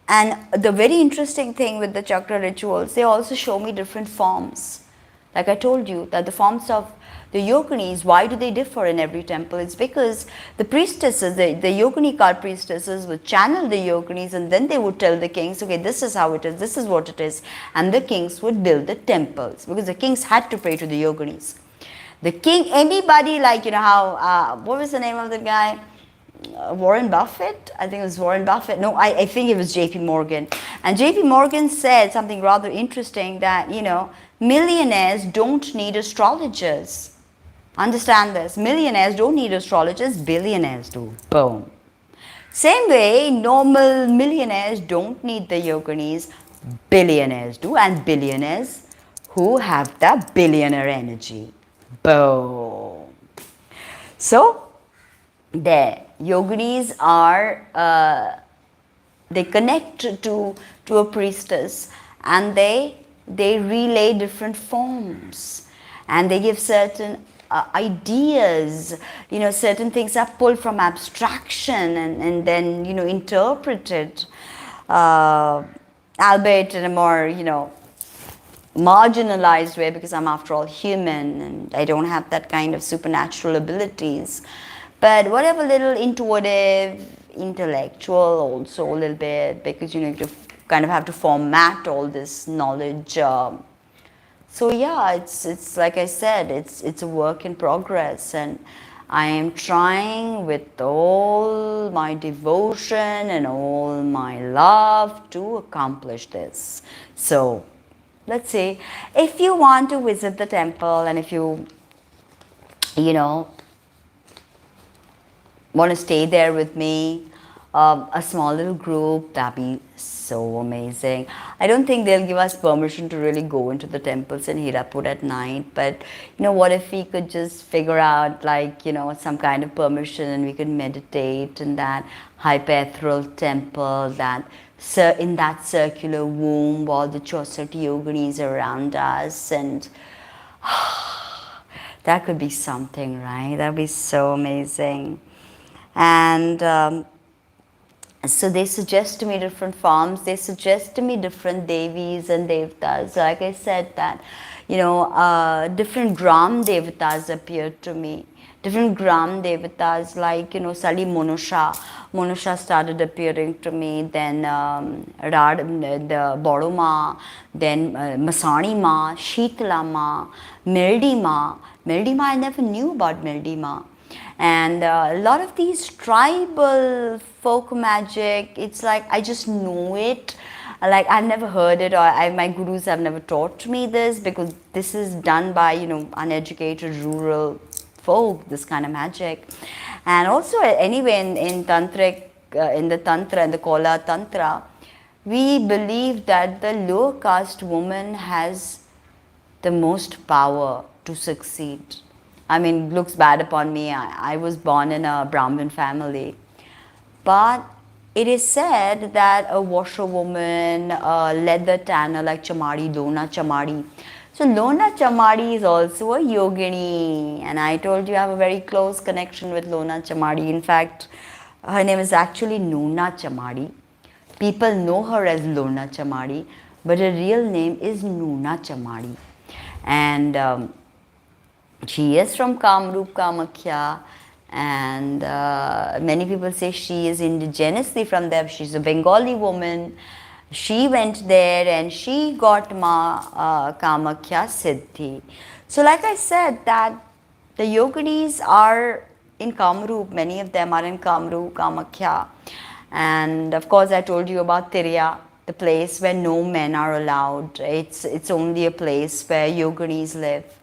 and the very interesting thing with the chakra rituals, they also show me different forms. Like I told you, that the forms of the yoginis, why do they differ in every temple? It's because the priestesses, the yoginikar priestesses would channel the yoginis, and then they would tell the kings, okay, this is how it is, this is what it is. And the kings would build the temples, because the kings had to pray to the yoginis. The king, anybody like, how, what was the name of the guy? Warren Buffett? I think it was Warren Buffett. No, I think it was JP Morgan. And JP Morgan said something rather interesting, that, millionaires don't need astrologers. Understand this. Millionaires don't need astrologers, billionaires do. Boom. Same way, normal millionaires don't need the yoginis, billionaires do, and billionaires who have the billionaire energy. Boom. So, the yoginis are, they connect to a priestess, and they relay different forms, and they give certain ideas. Certain things are pulled from abstraction and then interpreted, albeit in a more marginalized way, because I'm after all human and I don't have that kind of supernatural abilities. But whatever little intuitive, intellectual also a little bit, because you kind of have to format all this knowledge. So yeah, it's like I said, it's a work in progress, and I am trying with all my devotion and all my love to accomplish this. So let's see, if you want to visit the temple, and if you want to stay there with me, a small little group, that'd be so amazing. I don't think they'll give us permission to really go into the temples in Hirapur at night, but what if we could just figure out some kind of permission, and we could meditate in that hyper-ethereal temple, in that circular womb, all the 64 yoginis around us, and that could be something, right? That'd be so amazing. And so they suggest to me different forms. They suggest to me different devis and devatas. Like I said, that different gram devatas appeared to me. Different gram devatas, like suddenly Monusha started appearing to me. Then the Bodoma, then Masani Ma, Shitala Ma, Mildi Ma. Mildi Ma, I never knew about Mildi Ma. And a lot of these tribal folk magic, it's like I just know it. Like I've never heard it, or my gurus have never taught me this, because this is done by uneducated rural folk, this kind of magic. And also anyway in Tantric, in the Tantra, in the Kola Tantra, we believe that the lower caste woman has the most power to succeed. I mean, looks bad upon me. I was born in a Brahmin family. But it is said that a washerwoman, a leather tanner like Chamari, Lona Chamari. So Lona Chamari is also a yogini. And I told you I have a very close connection with Lona Chamari. In fact, her name is actually Nona Chamari. People know her as Lona Chamari, but her real name is Nona Chamari. And she is from Kamrup, Kamakhya, and many people say she is indigenously from there. She's a Bengali woman. She went there and she got Kamakhya Siddhi. So like I said, that the yoginis are in Kamrup. Many of them are in Kamrup, Kamakhya. And of course I told you about Tirya, the place where no men are allowed. It's only a place where yoginis live.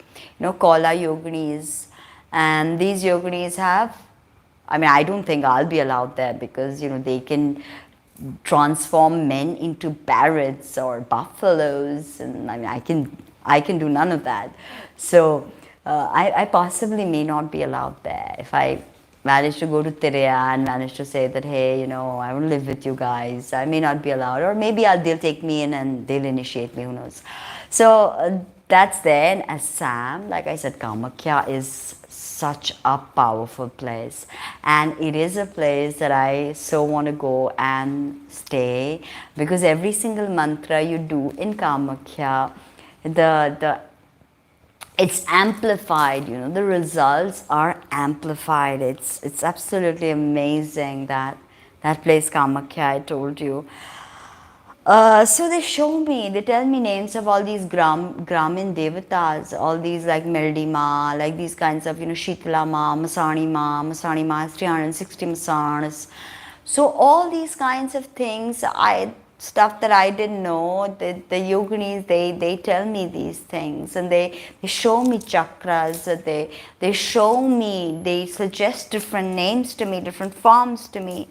Kola yoginis, and these yoginis have, I mean, I don't think I'll be allowed there, because they can transform men into parrots or buffaloes, and I mean I can do none of that. So I possibly may not be allowed there. If I manage to go to Tirya and manage to say that, hey, I want to live with you guys, I may not be allowed, or maybe they'll take me in and they'll initiate me, who knows. So that's there in Assam. Like I said, Kamakhya is such a powerful place, and it is a place that I so want to go and stay, because every single mantra you do in Kamakhya, it's amplified. The results are amplified. It's absolutely amazing, that place Kamakhya I told you. So they show me, they tell me names of all these Gramin Devatas, all these like Meldima, like these kinds of, Shitala Ma, Masani Ma is 360 Masanas. So all these kinds of things, stuff that I didn't know. The yoginis, they tell me these things, and they show me chakras, they show me, they suggest different names to me, different forms to me,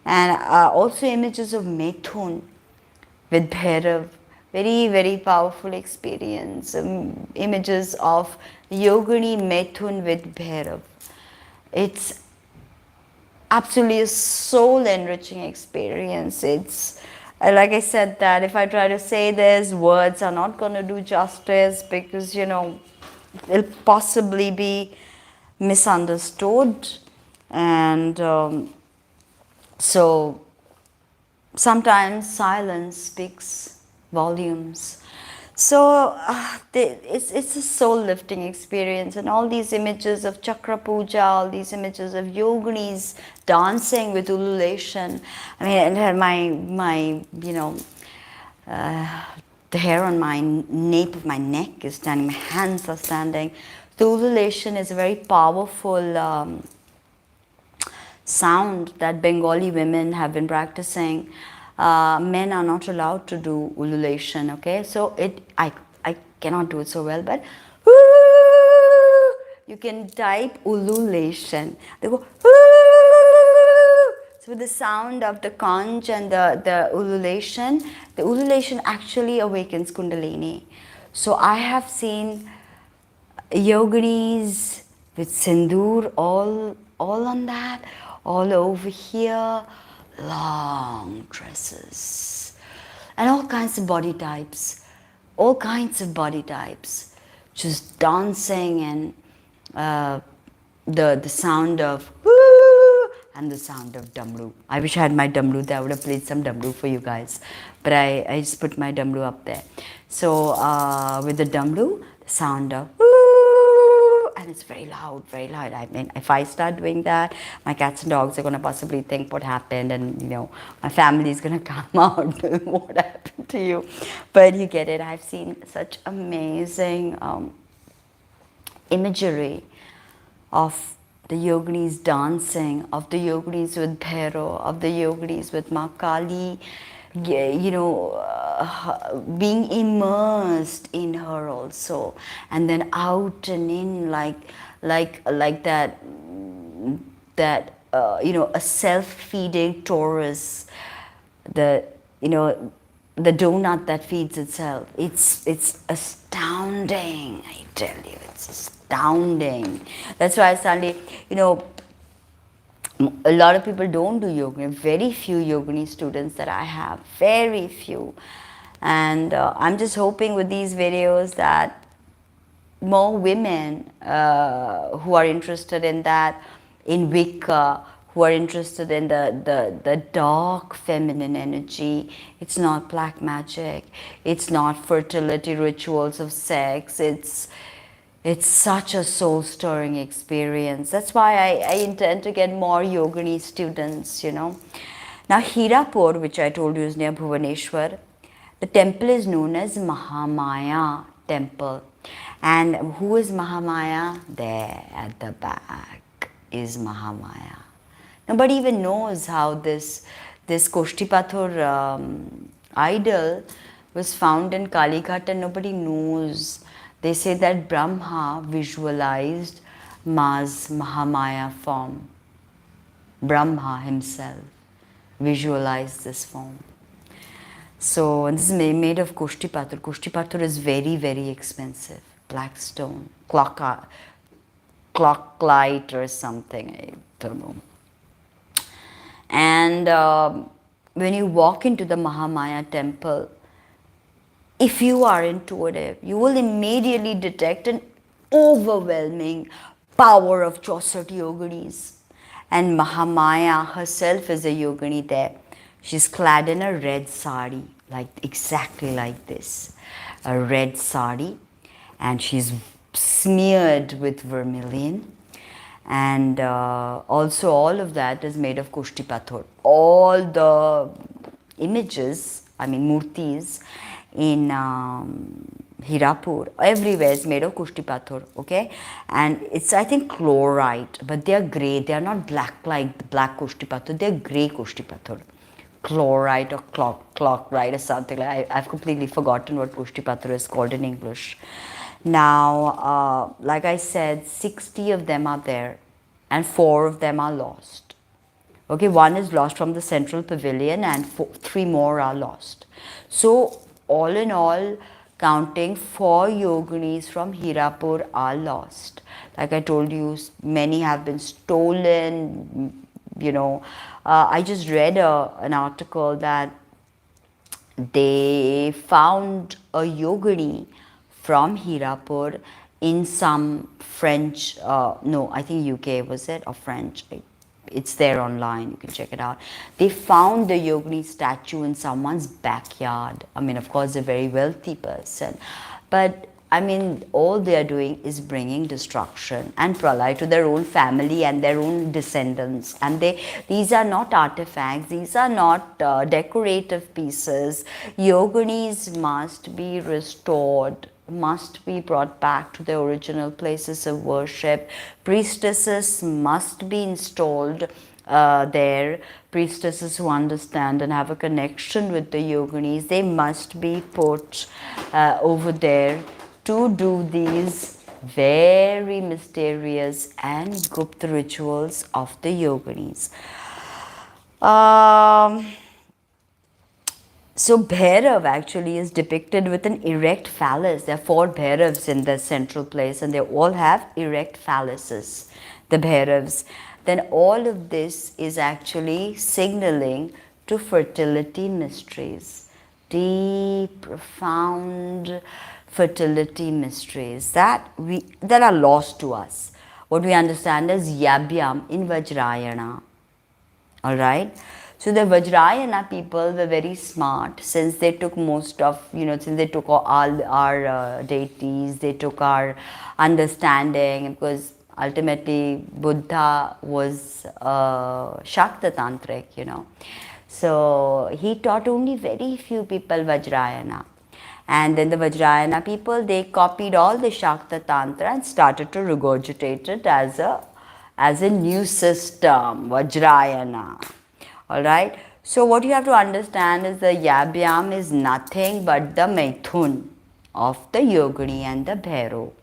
and also images of Methun with Bhairav. Very, very powerful experience. Images of Yogini Methun with Bhairav. It's absolutely a soul enriching experience. It's like I said, that if I try to say this, words are not going to do justice, because it'll possibly be misunderstood. And so sometimes silence speaks volumes. So it's a soul lifting experience, and all these images of chakra puja, all these images of yoginis dancing with ululation. I mean, and my the hair on my nape of my neck is standing, my hands are standing. The ululation is a very powerful sound that Bengali women have been practicing. Men are not allowed to do ululation, okay? So I cannot do it so well, but you can type ululation. They go, so with the sound of the conch and the ululation actually awakens Kundalini. So I have seen yoginis with sindoor all on that, all over here, long dresses, and all kinds of body types, just dancing, and the sound of and the sound of damru. I wish I had my damru there. I would have played some damru for you guys, but I just put my damru up there. So with the damru, the sound of and it's very loud, very loud. I mean, if I start doing that, my cats and dogs are going to possibly think what happened, and my family is going to come out. What happened to you? But you get it. I've seen such amazing imagery of the yoginis dancing, of the yoginis with Bhairo, of the yoginis with Ma Kali, being immersed in her also, and then out and in like that a self-feeding torus, the donut that feeds itself. It's astounding, I tell you. It's astounding. That's why suddenly, a lot of people don't do yoga. Very few yogini students that I have. Very few. And I'm just hoping with these videos that more women who are interested in that, in Wicca, who are interested in the dark feminine energy. It's not black magic. It's not fertility rituals of sex. It's such a soul-stirring experience. That's why I intend to get more yogini students, Now, Hirapur, which I told you is near Bhuvaneshwar, the temple is known as Mahamaya temple. And who is Mahamaya? There at the back is Mahamaya. Nobody even knows how this Koshtipathur idol was found in Kalighat, and nobody knows. They say that Brahma visualized Ma's Mahamaya form. Brahma himself visualized this form. So, and this is made of Koshtipathur. Koshtipathur is very, very expensive. Black stone, clock light or something, I don't know. And when you walk into the Mahamaya temple, if you are intuitive, you will immediately detect an overwhelming power of 64 yoginis. And Mahamaya herself is a yogini there. She's clad in a red sari, exactly like this. A red sari. And she's smeared with vermilion. And also all of that is made of Koshtipathur. All the images, murtis, in Hirapur, everywhere is made of Koshtipathur, okay? And it's, I think, chlorite, but they are grey. They are not black like the black Koshtipathur. They are grey Koshtipathur. chlorite or chloride or something like. I've completely forgotten what Pushtipatra is called in English. Now, like I said, 60 of them are there, and 4 of them are lost. Okay, 1 is lost from the central pavilion, and 3 more are lost. So, all in all, counting 4 yoginis from Hirapur are lost. Like I told you, many have been stolen. I just read an article that they found a yogini from Hirapur in some French, no, I think UK was it, or French. It's there online, you can check it out. They found the yogini statue in someone's backyard. I mean, of course, a very wealthy person. But I mean, all they are doing is bringing destruction and pralay to their own family and their own descendants. And these are not artifacts, these are not decorative pieces. Yoginis must be restored, must be brought back to their original places of worship. Priestesses must be installed there. Priestesses who understand and have a connection with the yoginis, they must be put over there to do these very mysterious and Gupta rituals of the yoginis. So Bhairav actually is depicted with an erect phallus. There are 4 Bhairavs in the central place, and they all have erect phalluses, the Bhairavs. Then all of this is actually signaling to fertility mysteries, deep, profound fertility mysteries that are lost to us. What we understand as Yabhyam in Vajrayana. Alright? So the Vajrayana people were very smart, since they took most of, since they took all our deities, they took our understanding, because ultimately Buddha was SHAKTA Tantric, So he taught only very few people Vajrayana. And then the Vajrayana people, they copied all the Shakta Tantra and started to regurgitate it as a new system, Vajrayana. Alright. So what you have to understand is the Yabhyam is nothing but the Maithun of the Yogini and the Bhairav.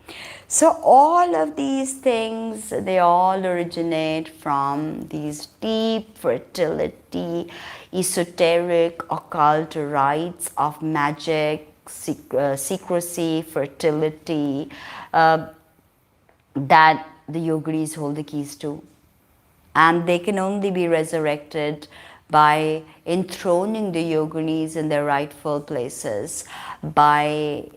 So all of these things, they all originate from these deep fertility, esoteric, occult rites of magic, secrecy, fertility, that the yoginis hold the keys to. And they can only be resurrected by enthroning the yoginis in their rightful places, by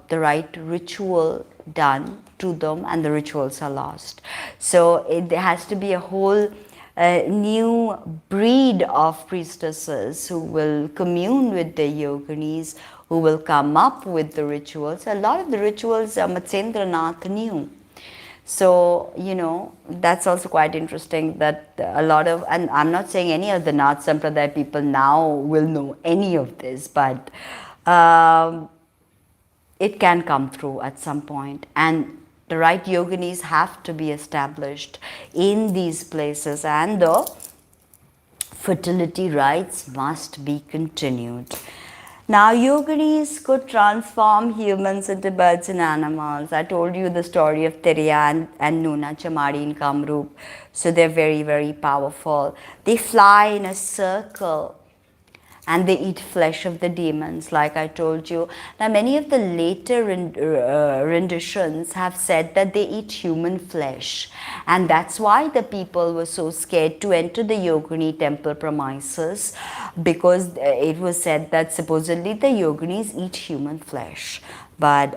the right ritual done to them, and the rituals are lost. So there has to be a whole new breed of priestesses who will commune with the yoginis, who will come up with the rituals. A lot of the rituals Matsyendranath knew. So, that's also quite interesting that a lot of, and I'm not saying any of the Nath Sampradaya people now will know any of this, but it can come through at some point. And the right yoginis have to be established in these places, and the fertility rites must be continued. Now, yoginis could transform humans into birds and animals. I told you the story of Teriya and Nuna Chamari in Kamrup. So they're very, very powerful. They fly in a circle and they eat flesh of the demons, like I told you. Now, many of the later renditions have said that they eat human flesh. And that's why the people were so scared to enter the Yogini temple premises, because it was said that supposedly the yoginis eat human flesh. But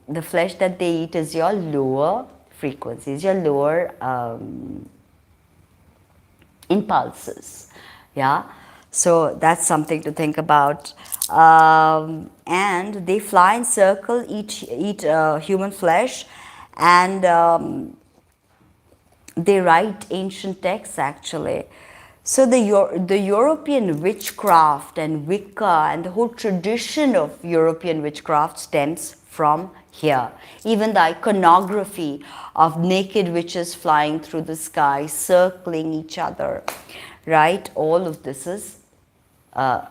the flesh that they eat is your lower frequencies, your lower impulses. Yeah. So that's something to think about. And they fly in circle, eat human flesh, and they write ancient texts actually. So the European witchcraft and Wicca and the whole tradition of European witchcraft stems from here. Even the iconography of naked witches flying through the sky, circling each other, right? All of this is all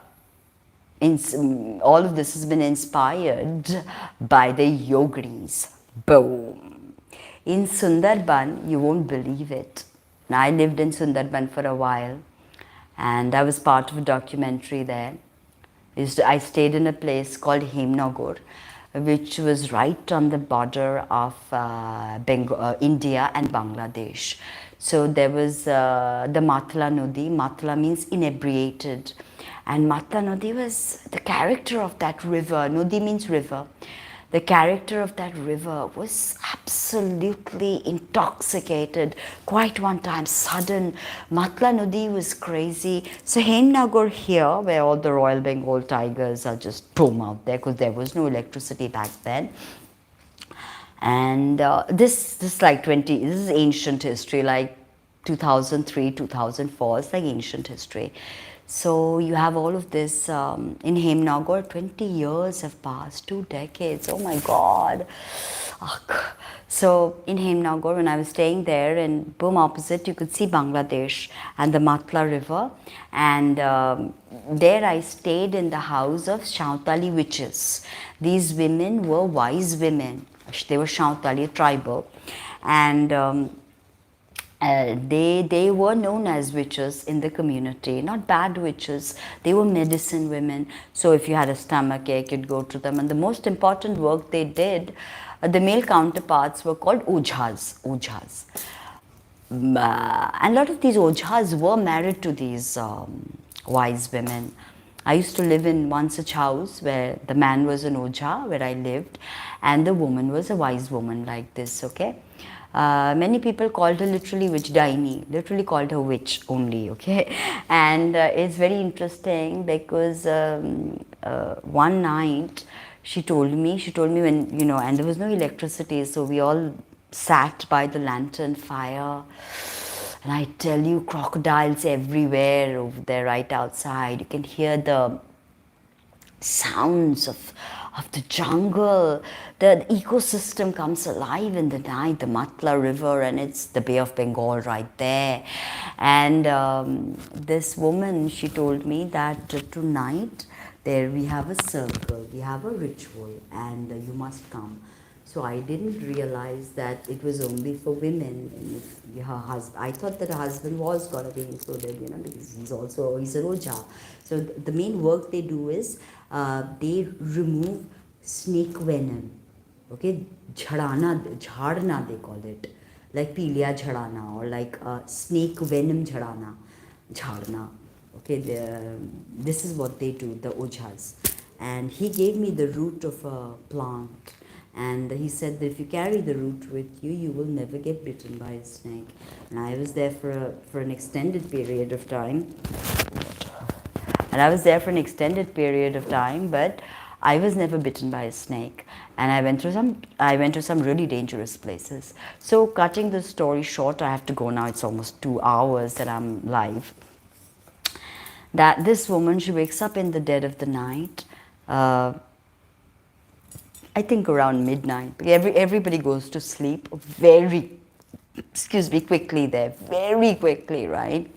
of this has been inspired by the Yoginis. Boom. In Sundarban, you won't believe it. I lived in Sundarban for a while, and I was part of a documentary there. I stayed in a place called Hemnagar, which was right on the border of India and Bangladesh. So there was the Matla Nodi. Matla means inebriated. And Matla Nodi was the character of that river. Nodi means river. The character of that river was absolutely intoxicated. Quite one time, sudden. Matla Nodi was crazy. So Hemnagar here, where all the Royal Bengal tigers are just boom out there, because there was no electricity back then. And this is like this is ancient history, like 2003, 2004, it's like ancient history. So you have all of this in Hemnagar. 20 years have passed, 2 decades. Oh my God. Ugh. So in Hemnagar, when I was staying there, and boom, opposite, you could see Bangladesh and the Matla River. And there I stayed in the house of Shautali witches. These women were wise women. They were Shautali, tribal. And they were known as witches in the community, not bad witches. They were medicine women. So if you had a stomach ache, you'd go to them. And the most important work they did, the male counterparts were called ojhas. And a lot of these ojhas were married to these wise women. I used to live in one such house where the man was an ojha, where I lived, and the woman was a wise woman like this, okay? Many people called her literally witch daini, literally called her witch only, okay? And it's very interesting because one night she told me when, you know, and there was no electricity, so we all sat by the lantern fire. And I tell you, crocodiles everywhere over there, right outside. You can hear the sounds of the jungle. The ecosystem comes alive in the night, the Matla River, and it's the Bay of Bengal right there. And this woman, she told me that tonight there we have a circle, we have a ritual, and you must come. So I didn't realize that it was only for women. And if her husband, I thought that her husband was going to be included, you know, because he's a roja. So the main work they do is they remove snake venom. Okay, jhadna they call it, like pilia jhadana, or like snake venom jhadna. Okay, this is what they do, the ojhas. And he gave me the root of a plant. And he said that if you carry the root with you, you will never get bitten by a snake. And I was there for an extended period of time. But I was never bitten by a snake. And I went to some really dangerous places. So cutting the story short, I have to go now. It's almost 2 hours that I'm live. That this woman, she wakes up in the dead of the night. I think around midnight. Everybody goes to sleep very quickly there, very quickly, right?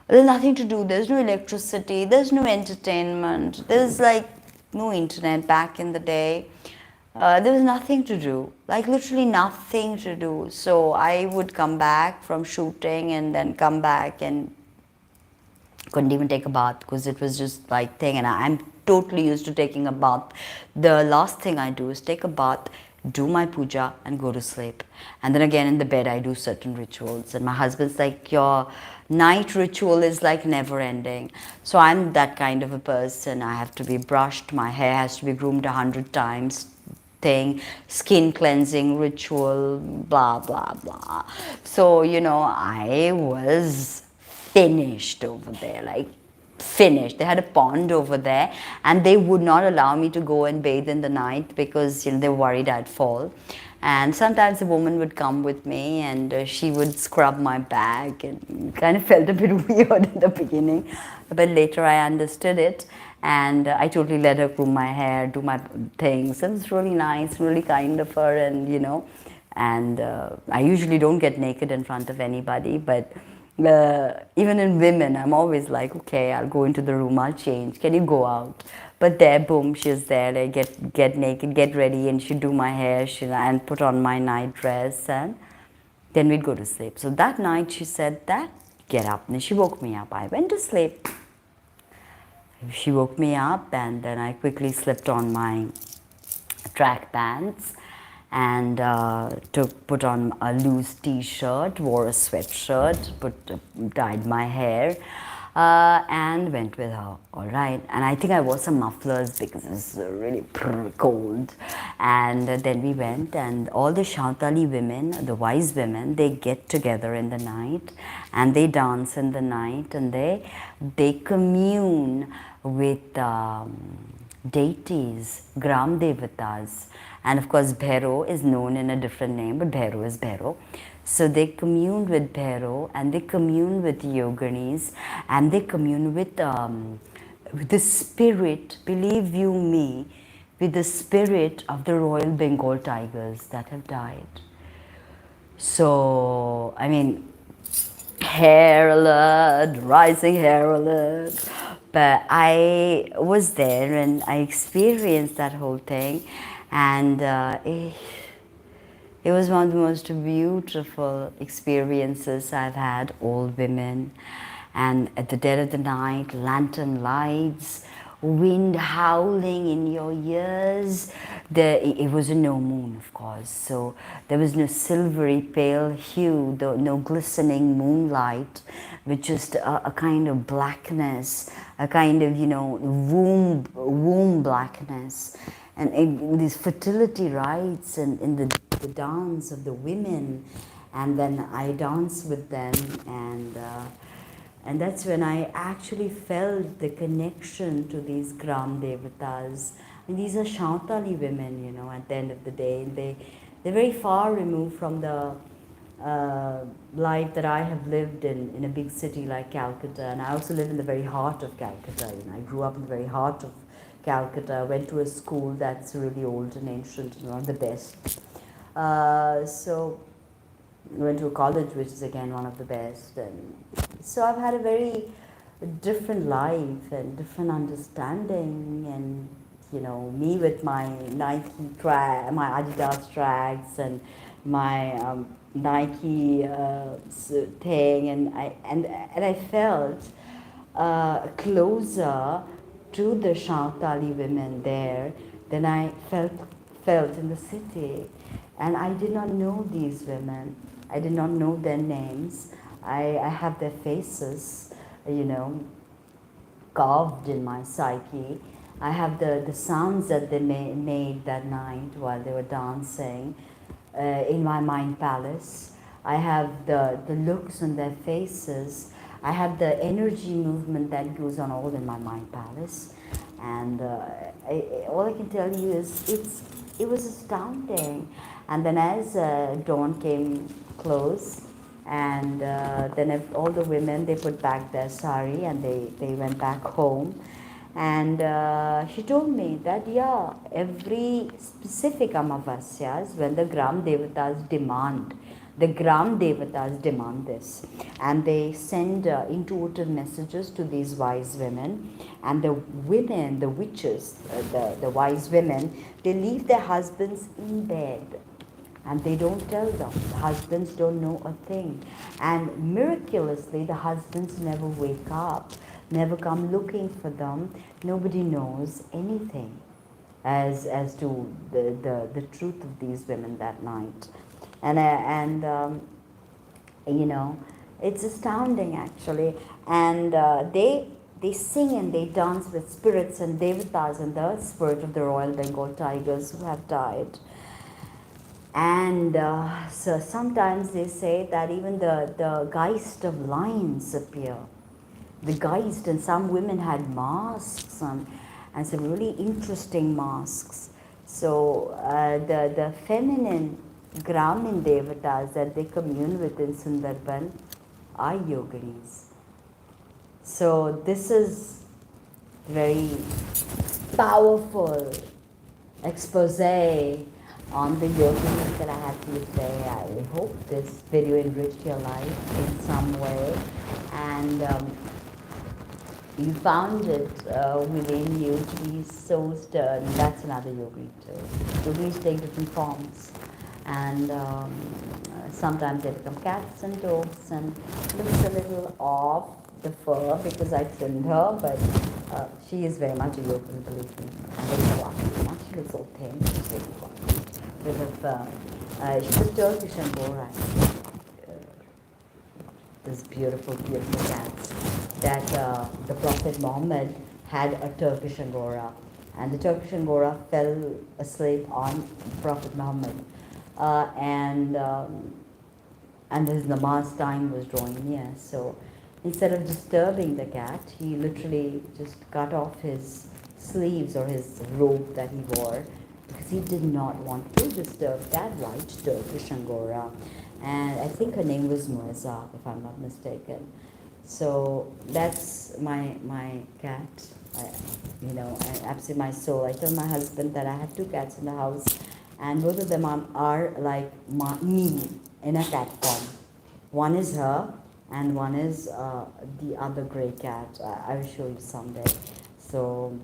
There's nothing to do. There's no electricity. There's no entertainment. There's like no internet back in the day. There was nothing to do, like literally nothing to do. So I would come back from shooting and then come back and couldn't even take a bath because it was just like thing. And I'm totally used to taking a bath. The last thing I do is take a bath, do my puja and go to sleep. And then again in the bed I do certain rituals. And my husband's like, your night ritual is like never ending. So I'm that kind of a person. I have to be brushed, my hair has to be groomed 100 times, thing, skin cleansing ritual, blah blah blah. So you know, I was finished over there, like finished. They had a pond over there and they would not allow me to go and bathe in the night because, you know, they were worried I'd fall. And sometimes a woman would come with me and she would scrub my back, and kind of felt a bit weird in the beginning, but later I understood it. And I totally let her comb my hair, do my things. It was really nice, really kind of her, and you know. And I usually don't get naked in front of anybody, but Even in women, I'm always like, okay, I'll go into the room, I'll change. Can you go out? But there, boom, she's there. I get naked, get ready, and she'd do my hair, and put on my night dress, and then we'd go to sleep. So that night, she said that, get up. And she woke me up. I went to sleep. She woke me up, and then I quickly slipped on my track pants and put on a loose t-shirt, wore a sweatshirt, dyed my hair, and went with her. All right, and I think I wore some mufflers because it was really cold. And then we went, and all the Shautali women, the wise women, they get together in the night, and they dance in the night, and they commune with deities, Gram Devatas. And of course, Bhairo is known in a different name, but Bhairo is Bhairo. So they commune with Bhairo, and they commune with Yoginis, and they commune with the spirit, believe you me, with the spirit of the Royal Bengal tigers that have died. So, I mean, hair alert, rising hair alert. But I was there and I experienced that whole thing, and it was one of the most beautiful experiences I've had, all women. And at the dead of the night, lantern lights, wind howling in your ears. It was a no moon, of course, so there was no silvery pale hue, no glistening moonlight, with just a kind of blackness, a kind of, womb blackness. And these fertility rites and in the dance of the women, and then I danced with them, and that's when I actually felt the connection to these Gram Devatas. And these are Shautali women, at the end of the day. They're very far removed from the life that I have lived in a big city like Calcutta. And I also live in the very heart of Calcutta. I grew up in the very heart of Calcutta, went to a school that's really old and ancient, one of the best. So went to a college which is again one of the best, and so I've had a very different life and different understanding. And me with my Nike my Adidas tracks and my Nike thing, and I felt closer to the Shautali women there than I felt in the city. And I did not know these women. I did not know their names. I have their faces, carved in my psyche. I have the sounds that they made that night while they were dancing in my mind palace. I have the looks on their faces. I have the energy movement that goes on all in my mind palace. And all I can tell you is it was astounding. And then as dawn came close, and then all the women, they put back their sari and they went back home. And she told me that, every specific Amavasyas, when the Gram Devatas demand this, and they send intuitive messages to these wise women, and the women, the witches, the wise women, they leave their husbands in bed, and they don't tell them. The husbands don't know a thing, and miraculously the husbands never wake up, never come looking for them. Nobody knows anything as to the truth of these women that night. And it's astounding actually. And they sing and they dance with spirits and devatas and the spirit of the Royal Bengal tigers who have died. And so sometimes they say that even the geist of lions appear. The geist, and some women had masks and some really interesting masks. So the feminine Gramin Devatas that they commune with in Sundarban are Yoginis. So this is very powerful expose
on the yoginis that I had for you today. I hope this video enriched your life in some way, and you found it within you to be so stirred. And that's another yogini too. Yoginis take different forms, and sometimes they become cats and dogs, and looks a little off the fur because I trimmed her, but she is very much a yogini, believe me. And very fluffy. She looks so thin, she's very fluffy. She's a Turkish Angora. This beautiful, beautiful cats that the Prophet Muhammad had a Turkish Angora, and the Turkish Angora fell asleep on Prophet Muhammad, and his namaz time was drawing near. So instead of disturbing the cat, he literally just cut off his sleeves or his robe that he wore because he did not want to disturb that white Turkish Angora. And I think her name was Muezza, if I'm not mistaken. So that's my cat. I absolutely my soul. I told my husband that I have 2 cats in the house, and both of them are like me in a cat form. One is her, and one is the other gray cat. I will show you someday. So,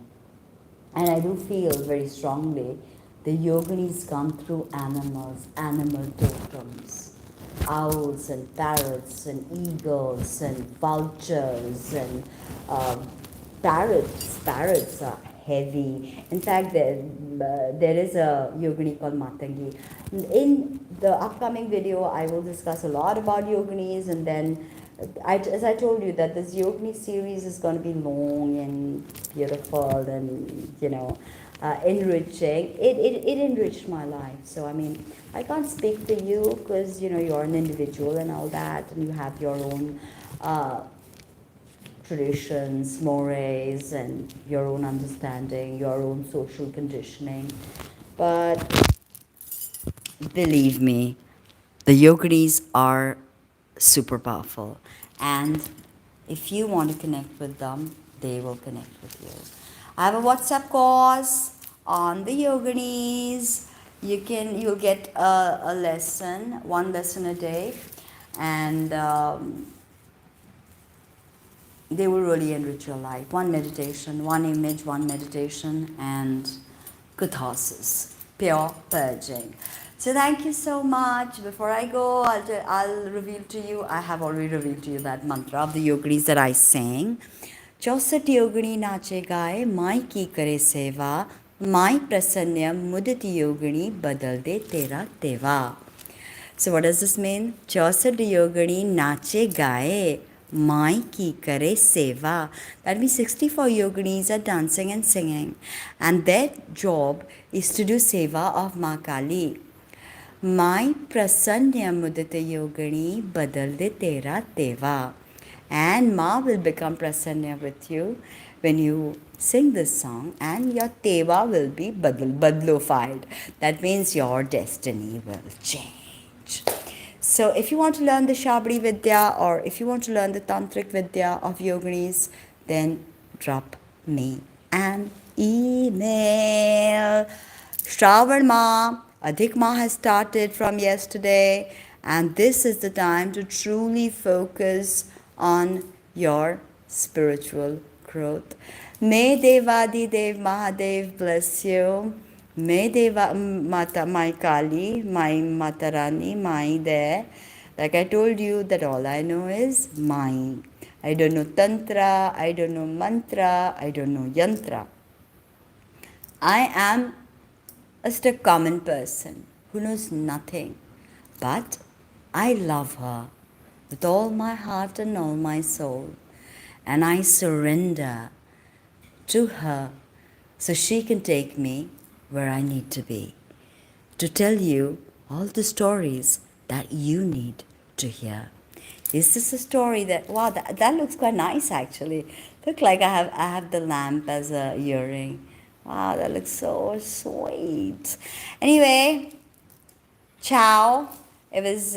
and I do feel very strongly the yoginis come through animals, animal totems, owls and parrots and eagles and vultures and parrots. Parrots are heavy. In fact, there is a yogini called Matangi. In the upcoming video, I will discuss a lot about yoginis, and then as I told you that this yogini series is going to be long and beautiful and enriching. It enriched my life. So I mean, I can't speak for you because you're an individual and all that, and you have your own traditions, mores, and your own understanding, your own social conditioning. But believe me, the yoginis are super powerful, and if you want to connect with them, they will connect with you. I have a WhatsApp course on the yoginis. You'll get a lesson, 1 lesson a day, and they will really enrich your life. 1 meditation, 1 image, 1 meditation, and catharsis, pure purging. So thank you so much. Before I go, I'll reveal to you, I have already revealed to you that mantra of the yoginis that I sang. 64 yogini nache gaye, mai ki kare seva, mai prasanya mudati yogini badal de tera teva. So what does this mean? 64 yogini nache gaye, mai ki kare seva. That means 64 yoginis are dancing and singing, and their job is to do seva of Ma Kali. Mai prasanya mudita yogini badal de tera teva. And Ma will become prasanya with you when you sing this song, and your teva will be badlofied. That means your destiny will change. So if you want to learn the Shabri Vidya, or if you want to learn the Tantric Vidya of yoginis, then drop me an email. Shravan Ma, Adhik Ma has started from yesterday, and this is the time to truly focus on your spiritual growth. May Devadi Dev Mahadev bless you. May Deva Mata, my Kali, my Matarani, my there. Like I told you that all I know is mine. I don't know Tantra, I don't know Mantra, I don't know Yantra. I am just a common person who knows nothing. But I love her with all my heart and all my soul. And I surrender to her so she can take me where I need to be, to tell you all the stories that you need to hear. Is this a story that, wow, that looks quite nice actually. Look like I have the lamp as a earring. Wow, that looks so sweet. Anyway, ciao. It was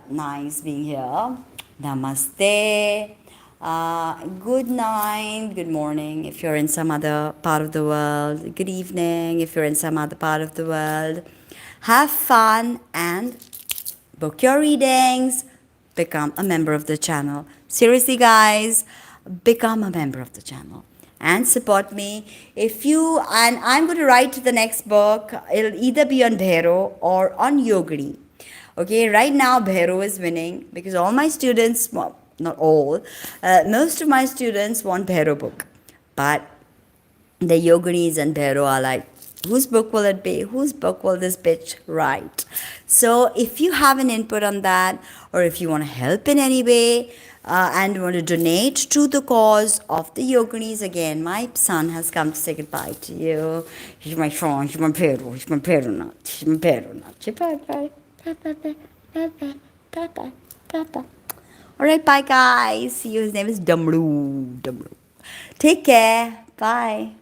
nice being here. Namaste. Good night, good morning if you're in some other part of the world. Good evening if you're in some other part of the world. Have fun and book your readings. Become a member of the channel. Seriously, guys, become a member of the channel and support me. And I'm going to write the next book. It'll either be on Bhairo or on Yogini. Okay, right now Bhairo is winning because all my students, well, not all, most of my students want Bhairo book. But the Yoginis and Bhairo are like, whose book will it be? Whose book will this bitch write? So if you have an input on that, or if you want to help in any way, and want to donate to the cause of the Yoginis, again, my son has come to say goodbye to you. He's my son, he's my Bhairo, he's my Bhairo nut, he's my Bhairo nut. Bye-bye. Alright, bye guys. See you. His name is Damru. Take care. Bye.